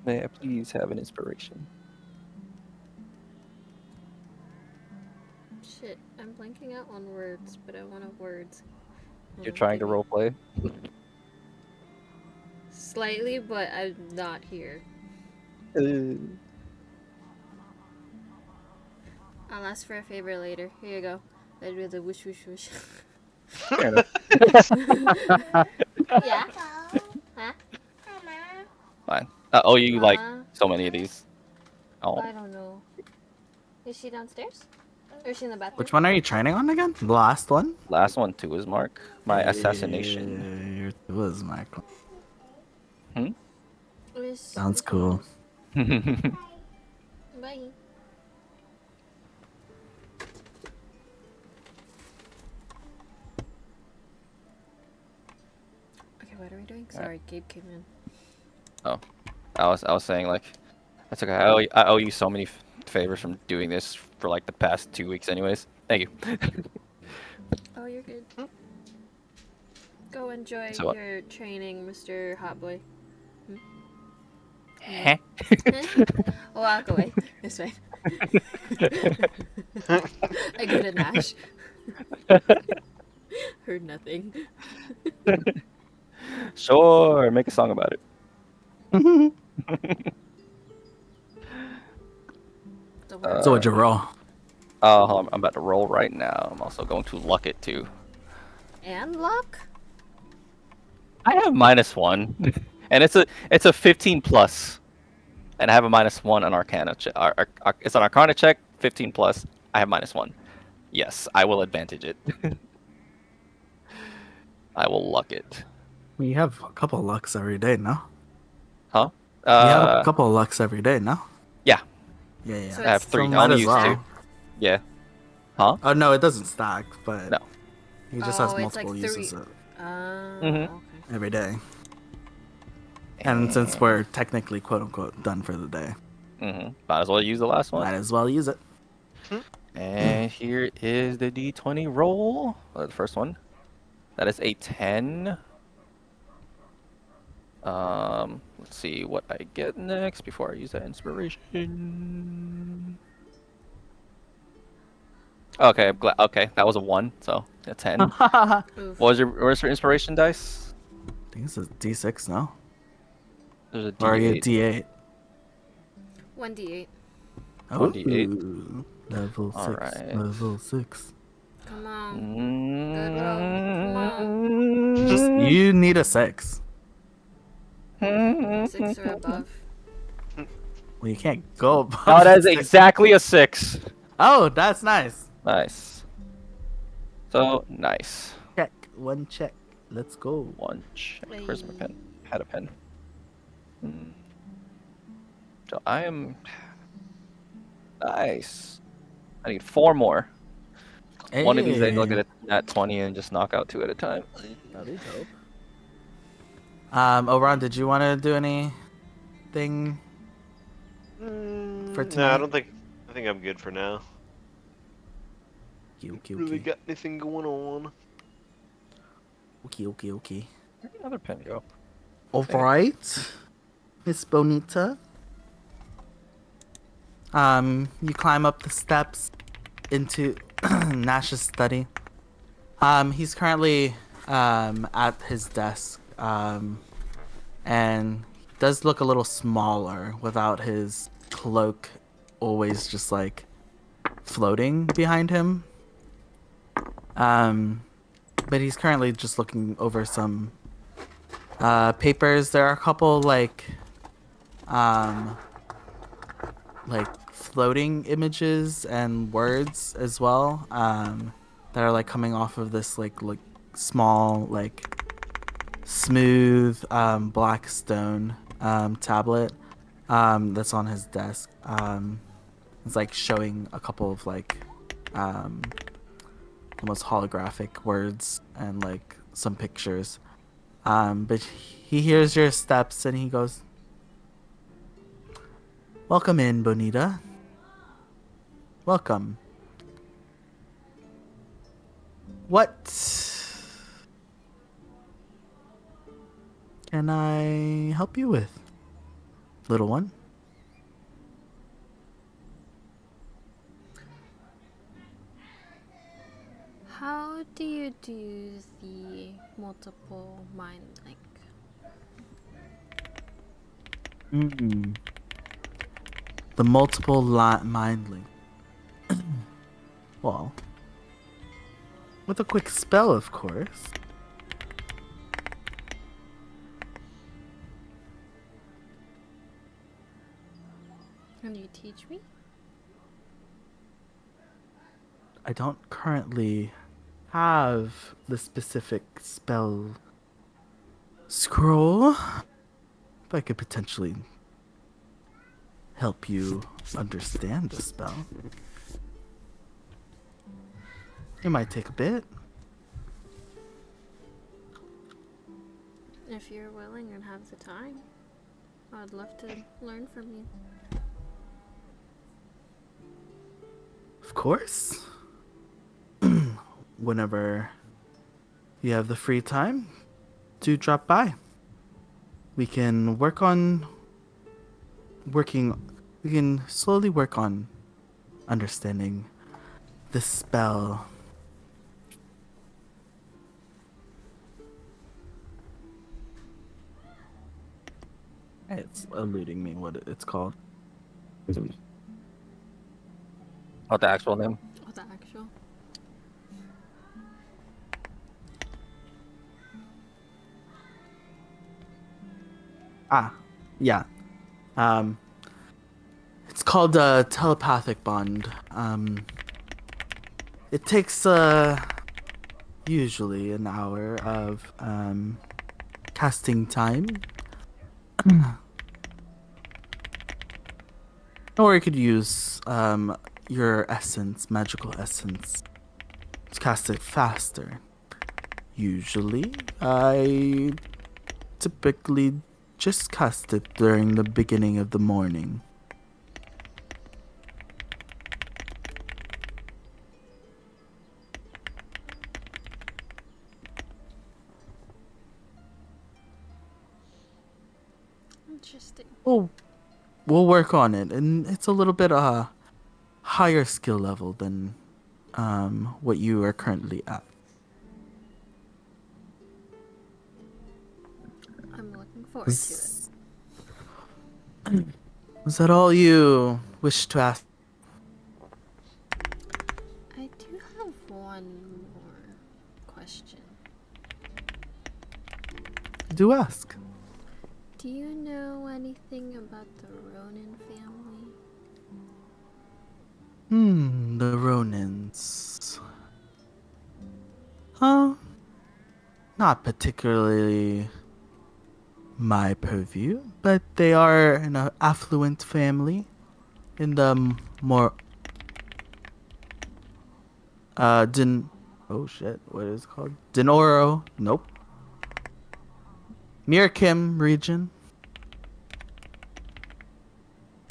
S3: May I please have an inspiration?
S1: Shit, I'm blanking out on words, but I wanted words.
S3: You're trying to
S1: Give me-
S3: roleplay?
S1: Slightly, but I'm not here. I'll ask for a favor later. Here you go. I'd do the whoosh whoosh whoosh.
S3: Fair enough.
S1: Yeah? Huh?
S3: Fine. Oh, you like
S1: Mama?
S3: so many of these. Oh,
S1: I don't know. Is she downstairs? Or is she in the bathroom?
S2: Which one are you training on again? The last one?
S3: last one too is Mark. My assassination.
S2: It was my. Sounds cool.
S1: Bye. Okay, what are we doing? Sorry, Gabe came in.
S3: I was saying like, that's okay. I owe you so many favors from doing this for like the past 2 weeks, anyways. Thank you.
S1: Oh, you're good. Go enjoy
S3: So what?
S1: your training, Mr. Hotboy.
S3: Heh?
S1: Oh, I'll go away. This way. I go to Nash. Heard nothing.
S3: Sure, make a song about it.
S1: Don't worry.
S2: So what'd you roll?
S3: Oh, I'm about to roll right now. I'm also going to luck it too.
S1: And luck?
S3: I have -1, and it's a 15 plus, and I have a -1 on Arcana check. It's an Arcana check, 15 plus. I have -1. Yes, I will advantage it. I will luck it.
S2: You have a couple of lucks every day, no?
S3: Huh?
S2: You have a couple of lucks every day, no?
S3: Yeah.
S2: Yeah.
S1: So
S3: I have
S1: it's
S3: 3.
S2: So
S3: I
S2: might
S3: only
S2: as
S3: use
S2: well.
S3: 2. Yeah. Huh?
S2: Oh no, it doesn't stack, but
S3: No.
S2: he just
S1: Oh,
S2: has
S1: it's like
S2: multiple
S1: 3.
S2: uses
S3: Mhm.
S1: Okay.
S2: every day. And since we're technically quote unquote done for the day,
S3: Might as well use the last
S2: might
S3: one.
S2: as well use it.
S3: And here is the D20 roll. The first one. That is a 10. Let's see what I get next before I use that inspiration. Okay, I'm glad. Okay, that was a 1, so a 10.
S2: I
S1: Oof.
S3: What was your inspiration dice?
S2: think it's a D6, no?
S3: There's a
S2: Or are you a
S3: D8.
S2: D8?
S1: 1d8.
S2: Oh,
S3: 1d8.
S2: level 6.
S3: Alright.
S2: Level 6.
S1: Come on. Good roll. Come
S2: Just, you need a 6.
S1: 6 or above.
S2: Well, you can't go above
S3: Oh, that is
S2: 6.
S3: exactly a 6.
S2: Oh, that's nice.
S3: Nice. So nice.
S2: Check. One check. Let's go.
S3: 1 check. Where's my pen? Had a pen. So I am nice. I need 4 more. One of these days I'll
S2: Hey.
S3: get a nat 20 and just knock out 2 at a time.
S2: That'd be dope. Oran, did you want to do anything for
S4: No,
S2: tonight?
S4: I don't think. I think I'm good for now.
S2: Okay.
S4: Really got anything going on?
S2: Okay.
S3: Where'd the other pen go?
S2: All right, Miss Bonita. You climb up the steps into Nash's study. He's currently at his desk. And he does look a little smaller without his cloak always just like floating behind him. But he's currently just looking over some papers. There are a couple like floating images and words as well that are like coming off of this like small like smooth black stone tablet that's on his desk. It's like showing a couple of like almost holographic words and like some pictures. But he hears your steps and he goes, "Welcome in, Bonita. Welcome. What can I help you with, little one?"
S1: How do you do the multiple mind link?
S2: The multiple mind link. Well, with a quick spell, of course.
S1: Can you teach me?
S2: I don't currently have the specific spell scroll, but I could potentially help you understand the spell. It might take a bit.
S1: If you're willing and have the time, I'd love to learn from you.
S2: Of course. Whenever you have the free time, do drop by. We can slowly work on understanding the spell. It's eluding me what it's called.
S3: Not the actual name.
S1: Oh, the actual.
S2: Yeah. It's called telepathic bond. It takes usually an hour of casting time. Or you could use your essence, magical essence, to cast it faster. Usually, I typically just cast it during the beginning of the morning.
S1: Interesting.
S2: We'll work on it, and it's a little bit higher skill level than what you are currently at.
S1: I'm looking forward to it.
S2: Was that all you wish to ask?
S1: I do have one more question.
S2: Do ask.
S1: Do you know anything about the Ronin family?
S2: The Ronins. Not particularly my purview, but they are an affluent family in the Oh shit, what is it called? Denoro. Nope. Mirkim region.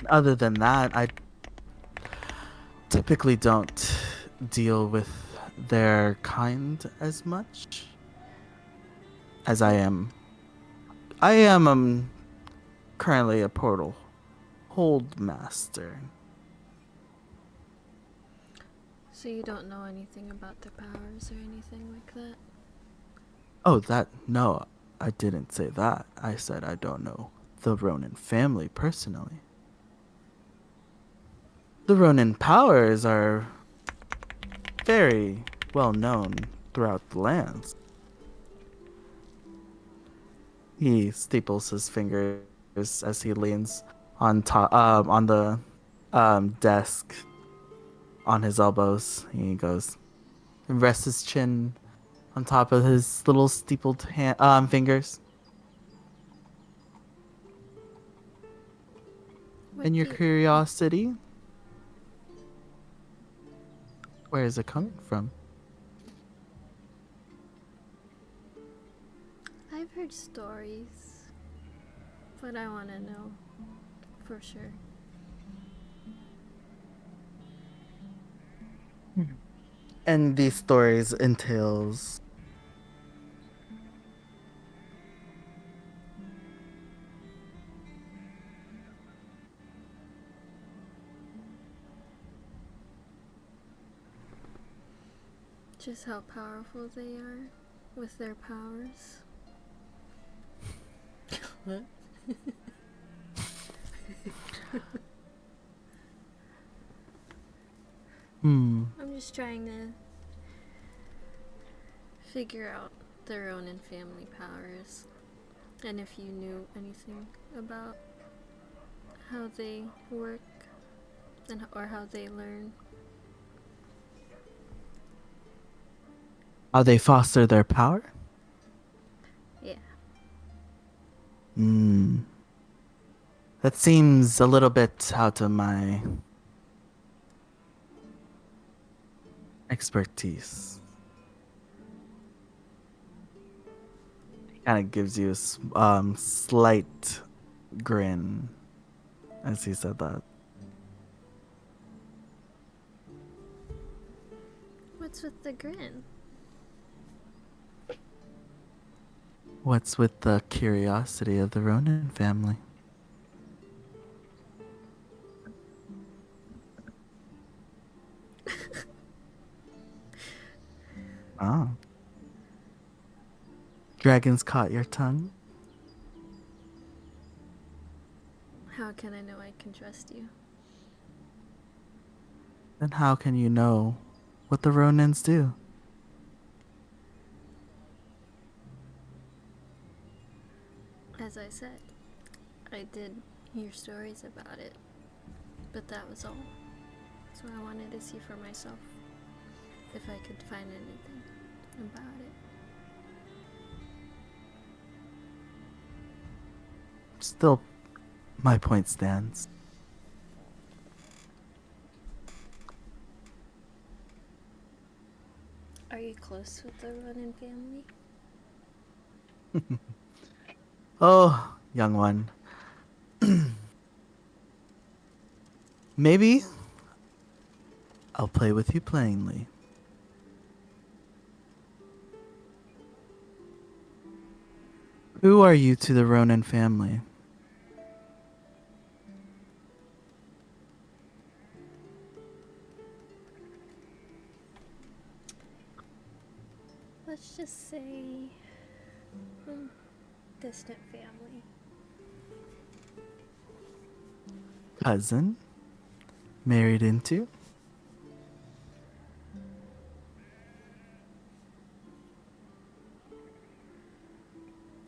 S2: Other than that, I typically don't deal with their kind as much as I am. I am currently a portal hold master.
S1: So you don't know anything about their powers or anything like that?
S2: Oh, that no, I didn't say that. I said I don't know the Ronin family personally. The Ronin powers are very well known throughout the lands. He steeples his fingers as he leans on top, on the desk, on his elbows. He goes and rests his chin on top of his little steepled fingers.
S1: What
S2: And your
S1: do you-
S2: curiosity, where is it coming from?
S1: I've heard stories, but I want to know for sure.
S2: And these stories entails
S1: Just how powerful they are with their powers. What? I'm just trying to figure out the Ronin family powers. And if you knew anything about how they work or how they learn.
S2: how they foster their power.
S1: Yeah.
S2: That seems a little bit out of my expertise. He kind of gives you a slight grin as he said that.
S1: What's with the grin?
S2: What's with the curiosity of the Ronin family? Ah. Dragons caught your tongue?
S1: How can I know I can trust you?
S2: Then how can you know what the Ronins do?
S1: As I said, I did hear stories about it, but that was all. So I wanted to see for myself if I could find anything about it.
S2: Still, my point stands.
S1: Are you close with the Ronin family?
S2: Oh, young one. Maybe I'll play with you plainly. Who are you to the Ronin family?
S1: Let's just say distant family.
S2: Cousin? Married into?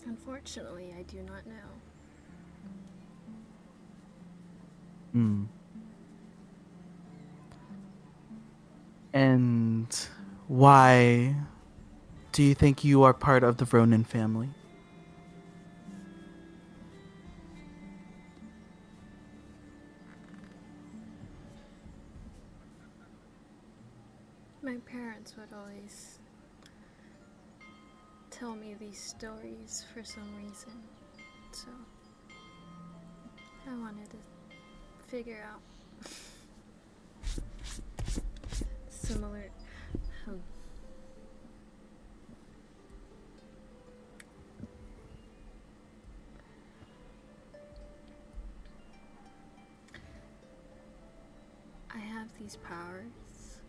S1: Unfortunately, I do not know.
S2: And why do you think you are part of the Ronin family?
S1: My parents parents would always tell me these stories for some reason. So I wanted to figure out similar. I have these powers,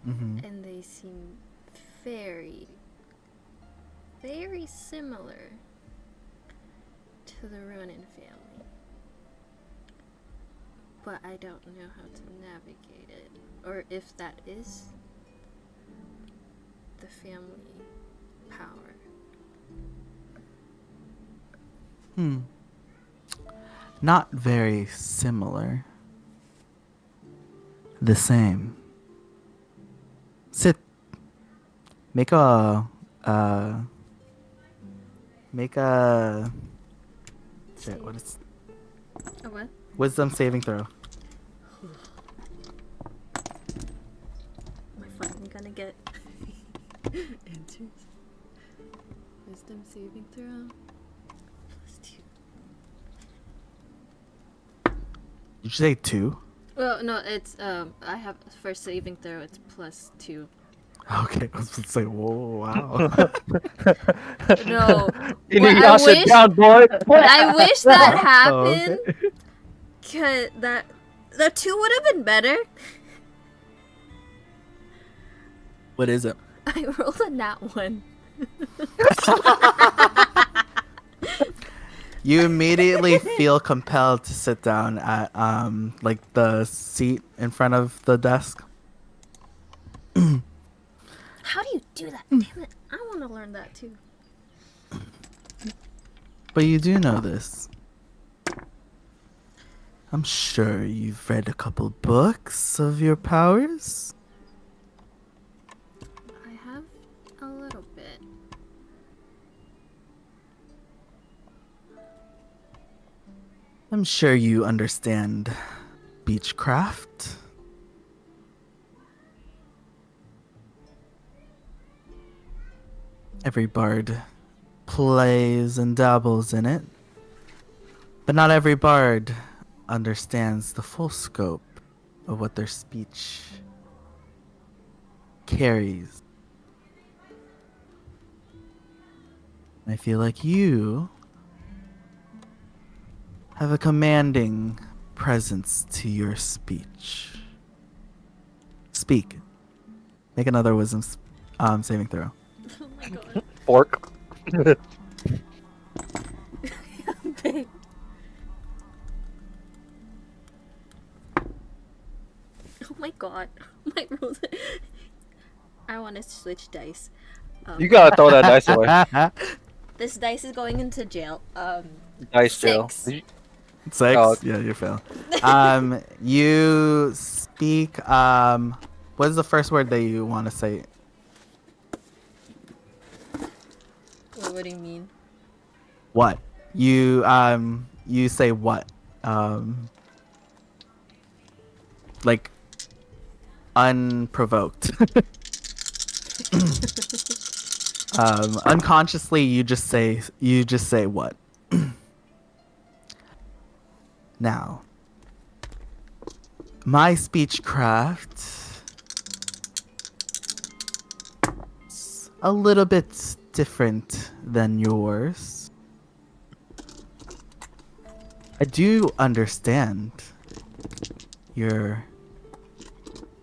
S1: and they seem very, very similar to the Ronin family. But I don't know how to navigate it, or if that is the family power.
S2: Not very similar. The same. Sit. Make a shit, what is
S1: A what?
S2: wisdom saving throw.
S1: Am I finally gonna get answers? Wisdom saving throw. +2.
S2: Did you say 2?
S1: Well, no, it's I have for saving throw. It's +2.
S2: Okay, I was about to say, whoa, wow.
S1: No,
S3: You
S1: well,
S3: need y'all sit down, boy.
S1: I wish that
S2: Oh,
S1: happened.
S2: okay.
S1: Cause the 2 would have been better.
S2: What is it?
S1: I rolled a nat 1.
S2: You immediately feel compelled to sit down at like the seat in front of the desk.
S1: How do you do that? Damn it! I want to learn that too.
S2: But you do know this. I'm sure you've read a couple books of your powers.
S1: I have a little bit.
S2: I'm sure you understand beechcraft. Every bard plays and dabbles in it. But not every bard understands the full scope of what their speech carries. I feel like you have a commanding presence to your speech. Speak. Make another wisdom saving throw.
S1: Oh my god.
S3: Fork.
S1: Big. Oh my god. My rolls. I want to switch dice.
S3: You gotta throw that dice away.
S1: This dice is going into jail.
S3: Dice jail.
S1: 6.
S3: Did you-
S2: 6?
S3: Oh.
S2: Yeah, you fail. You speak. What is the first word that you want to say?
S1: What do you mean?
S2: What? You say what? Like unprovoked. Unconsciously you just say what? Now, my speechcraft is a little bit different than yours. I do understand your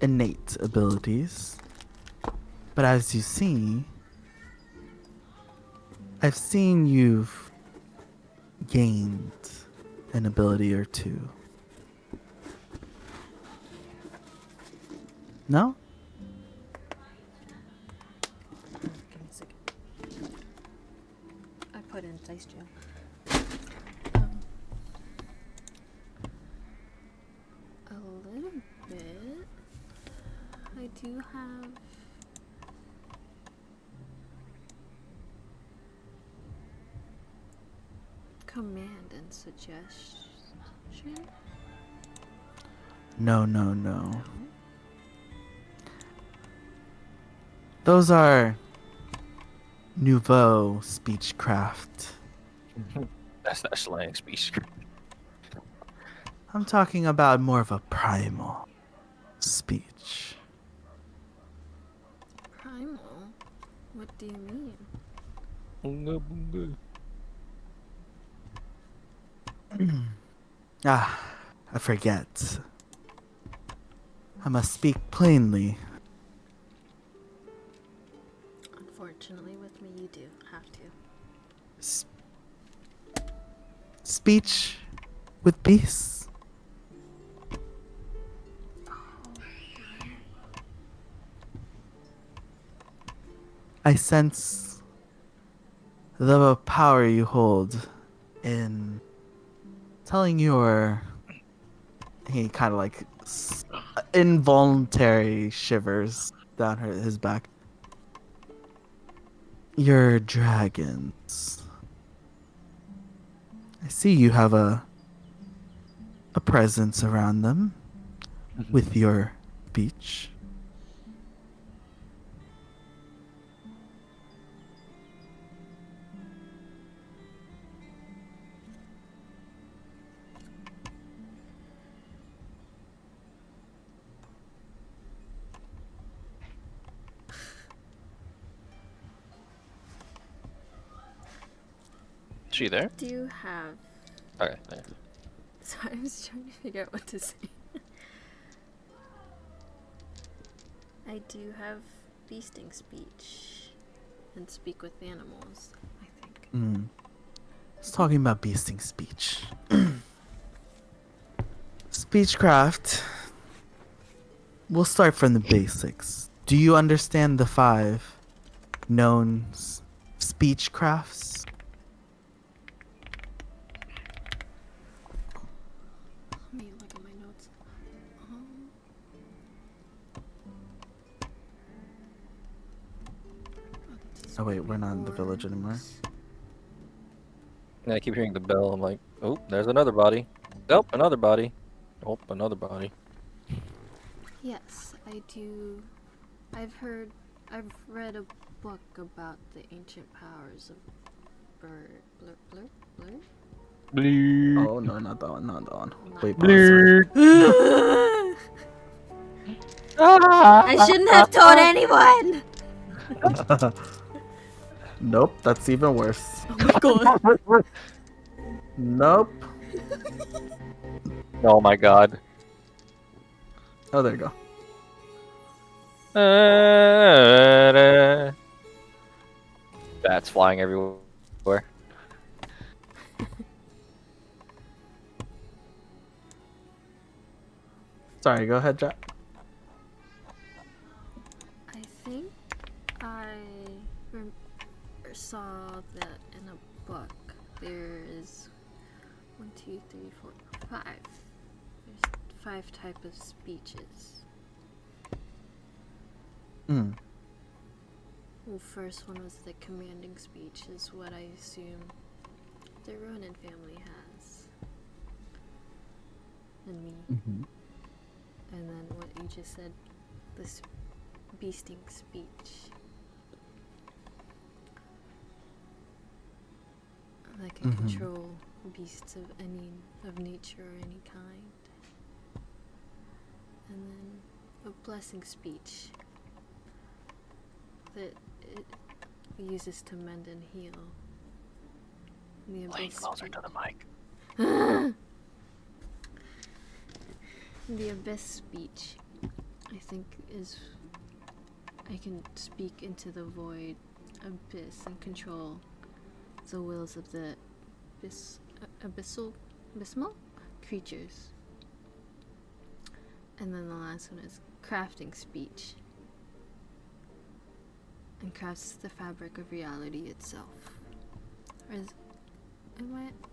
S2: innate abilities, but as you see, I've seen you've gained an ability or two. No?
S1: Give me a second. I put in dice jail. A little bit. I do have. Command and suggestion.
S2: No. Those are nouveau speechcraft.
S3: That's not slang speech.
S2: I'm talking about more of a primal speech.
S1: Primal? What do you mean?
S3: Boonga, boonga.
S2: Ah, I forget. I must speak plainly.
S1: Unfortunately, with me, you do have to.
S2: S- speech with beasts. I sense the power you hold in telling your. He kind of like involuntary shivers down his back. Your dragons. I see you have a presence around them with your speech.
S3: She there?
S1: Do have.
S3: Okay. There.
S1: Sorry, I was trying to figure out what to say. I do have beasting speech and speak with animals, I think.
S2: It's talking about beasting speech. Speechcraft. We'll start from the basics. Do you understand the 5 known speechcrafts?
S1: Let me look at my notes. That's
S2: Oh wait, we're not in the
S1: spoken
S2: village anymore.
S1: words.
S3: Yeah, I keep hearing the bell. I'm like, oh, there's another body. Nope, another body. Oh, another body.
S1: Yes, I do. I've read a book about the ancient powers of blur.
S2: Oh no, not that one, not that one.
S1: Not
S2: Wait,
S3: Blur.
S2: sorry.
S1: I shouldn't have told anyone!
S2: Nope, that's even worse.
S1: Oh my god.
S2: Nope.
S3: Oh my god.
S2: Oh, there you go.
S3: Bats flying everywhere.
S2: Sorry, go ahead, Jack.
S1: I think I saw that in a book there is 1, 2, 3, 4, 5. There's 5 types of speeches.
S2: Mm.
S1: Well, first one was the commanding speech, is what I assume the Ronin family has. And me.
S2: Mm-hmm.
S1: And then what you just said, this beasting speech. That can control beasts of nature or any kind. And then a blessing speech that it uses to mend and heal. The
S3: Playing
S1: abyss
S3: closer
S1: speech.
S3: to the mic.
S1: The abyss speech, I think, is I can speak into the void abyss and control the wills of the abysmal creatures. And then the last one is crafting speech, and crafts the fabric of reality itself. Or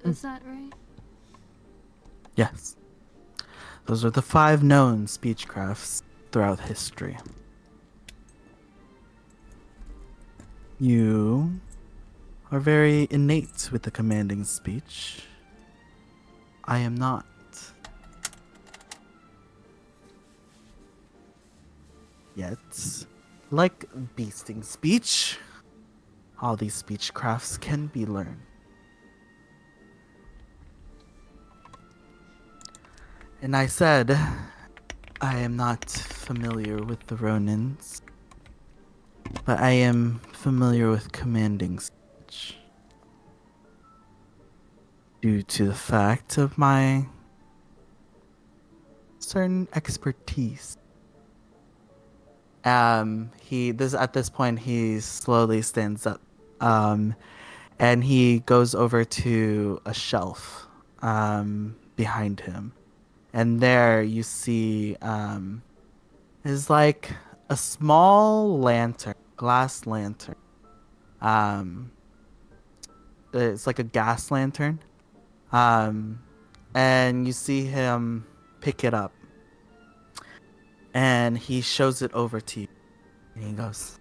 S1: is that right?
S2: Yes. Those are the 5 known speechcrafts throughout history. You are very innate with the commanding speech. I am not. Yet. Like beasting speech, all these speech crafts can be learned. And I said, I am not familiar with the Ronins, but I am familiar with commanding speech. Due to the fact of my certain expertise. At this point he slowly stands up, and he goes over to a shelf, behind him, and there you see, is like a small lantern, glass lantern. It's like a gas lantern, and you see him pick it up. And he shows it over to you. And he goes,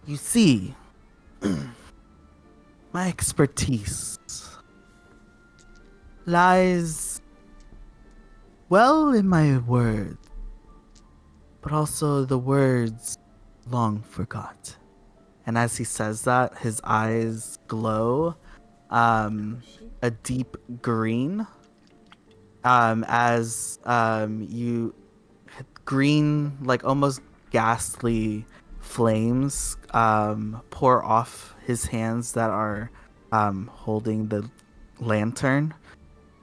S2: "You see, my expertise lies well in my words, but also the words long forgot." And as he says that, his eyes glow a deep green, as you green, like almost ghastly flames pour off his hands that are holding the lantern,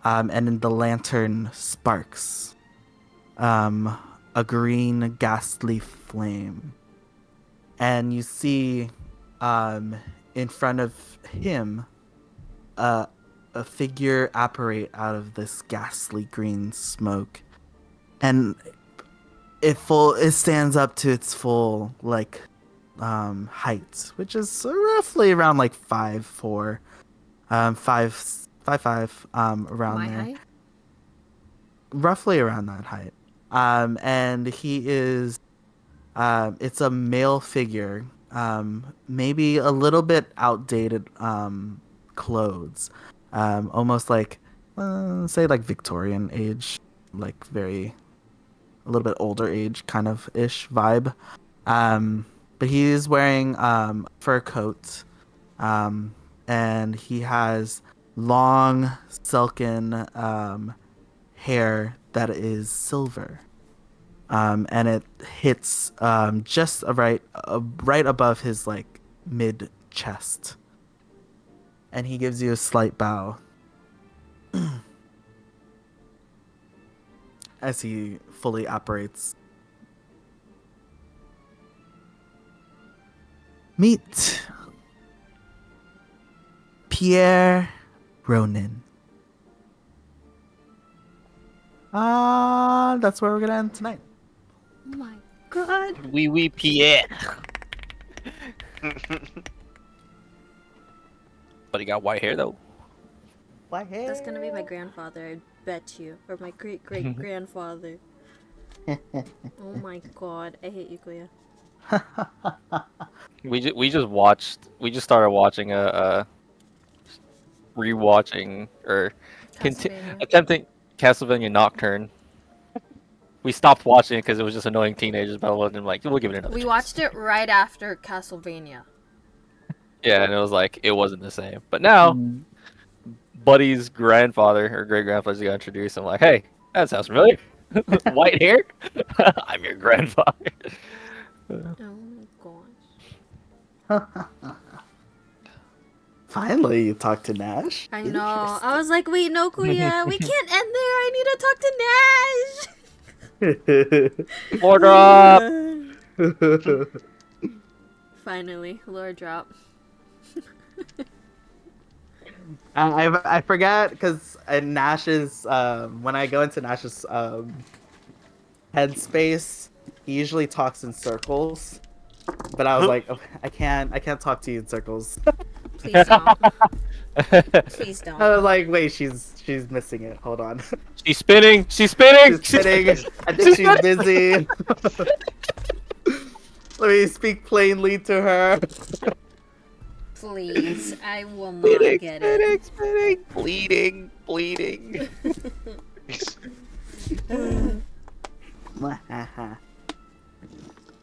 S2: and then the lantern sparks a green ghastly flame, and you see in front of him a figure apparate out of this ghastly green smoke, and it stands up to its full height, which is roughly around like 5'4", 5'5", around
S1: My
S2: there,
S1: height?
S2: roughly around that height. And he is, it's a male figure, maybe a little bit outdated clothes, almost like say like Victorian age, like very a little bit older age kind of ish vibe. But he is wearing fur coat, and he has long silken hair that is silver, and it hits just right above his like mid chest, and he gives you a slight bow as he fully apparates. Meet Pierre Ronin. That's where we're gonna end tonight.
S1: Oh my god.
S3: Oui, Pierre. But he got white hair though.
S1: That's gonna be my grandfather, I bet you. Or my great great grandfather. Oh my god. I hate you, Kuya.
S3: We just started watching a rewatching or
S1: Castlevania.
S3: attempting Castlevania Nocturne. We stopped watching it because it was just annoying teenagers, but I wasn't like, we'll give it another
S1: We
S3: chance.
S1: watched it right after Castlevania.
S3: Yeah, and it was like it wasn't the same. But now, Buddy's grandfather or great grandfather's got introduced. I'm like, hey, that sounds familiar. White hair? I'm your grandfather.
S1: Oh my gosh.
S2: Finally, you talked to Nash.
S1: I know. I was like, wait, no, Kuya. We can't end there. I need to talk to Nash.
S3: Lore drop.
S1: Finally, lore drop.
S2: I forget because Nash's when I go into Nash's headspace, he usually talks in circles. But I was like, oh, I can't talk to you in circles.
S1: Please don't. Please don't.
S2: I was like, wait, she's missing it. Hold on.
S3: She's spinning. She's spinning.
S2: She's spinning. I think she's busy. Let me speak plainly to her.
S1: Please, I will not get it.
S3: Spinning. Bleeding.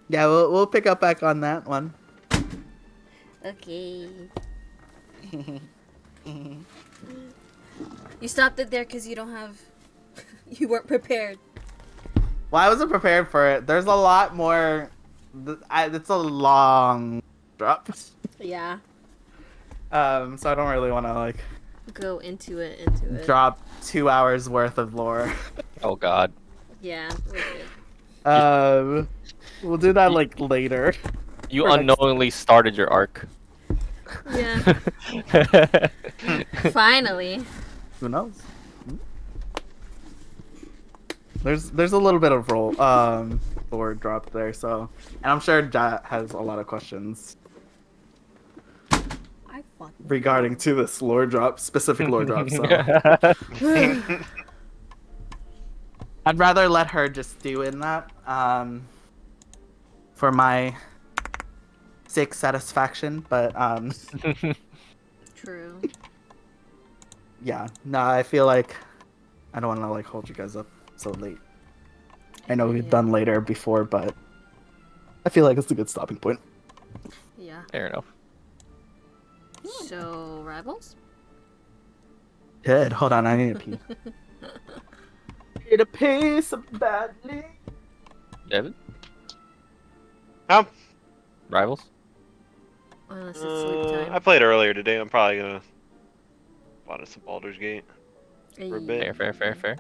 S2: Yeah, we'll pick up back on that one.
S1: Okay. You stopped it there because you don't have. You weren't prepared.
S2: Well, I wasn't prepared for it. There's a lot more. It's a long drop.
S1: Yeah.
S2: So I don't really want to like
S1: Go into it.
S2: drop 2 hours worth of lore.
S3: Oh God.
S1: Yeah. We're good.
S2: We'll do that like later.
S3: You
S2: For next-
S3: unknowingly started your arc.
S1: Yeah. Finally.
S2: Who knows? There's a little bit of lore dropped there, so and I'm sure Jat has a lot of questions
S1: I fucking.
S2: regarding to this lore drop, specific lore drop. So I'd rather let her just do in that for my sake satisfaction. But
S1: True.
S2: yeah, no, I feel like I don't want to like hold you guys up so late. I know we've
S1: Yeah.
S2: done later before, but I feel like it's a good stopping point.
S1: Yeah.
S3: Fair enough.
S1: So rivals.
S2: Good. Hold on, I need to pee. Need to pee so badly.
S3: Devin?
S4: Um,
S3: Rivals?
S1: Unless it's sleep time.
S4: I played earlier today. I'm probably gonna watch some Baldur's Gate for a
S1: Hey.
S4: bit.
S3: Fair.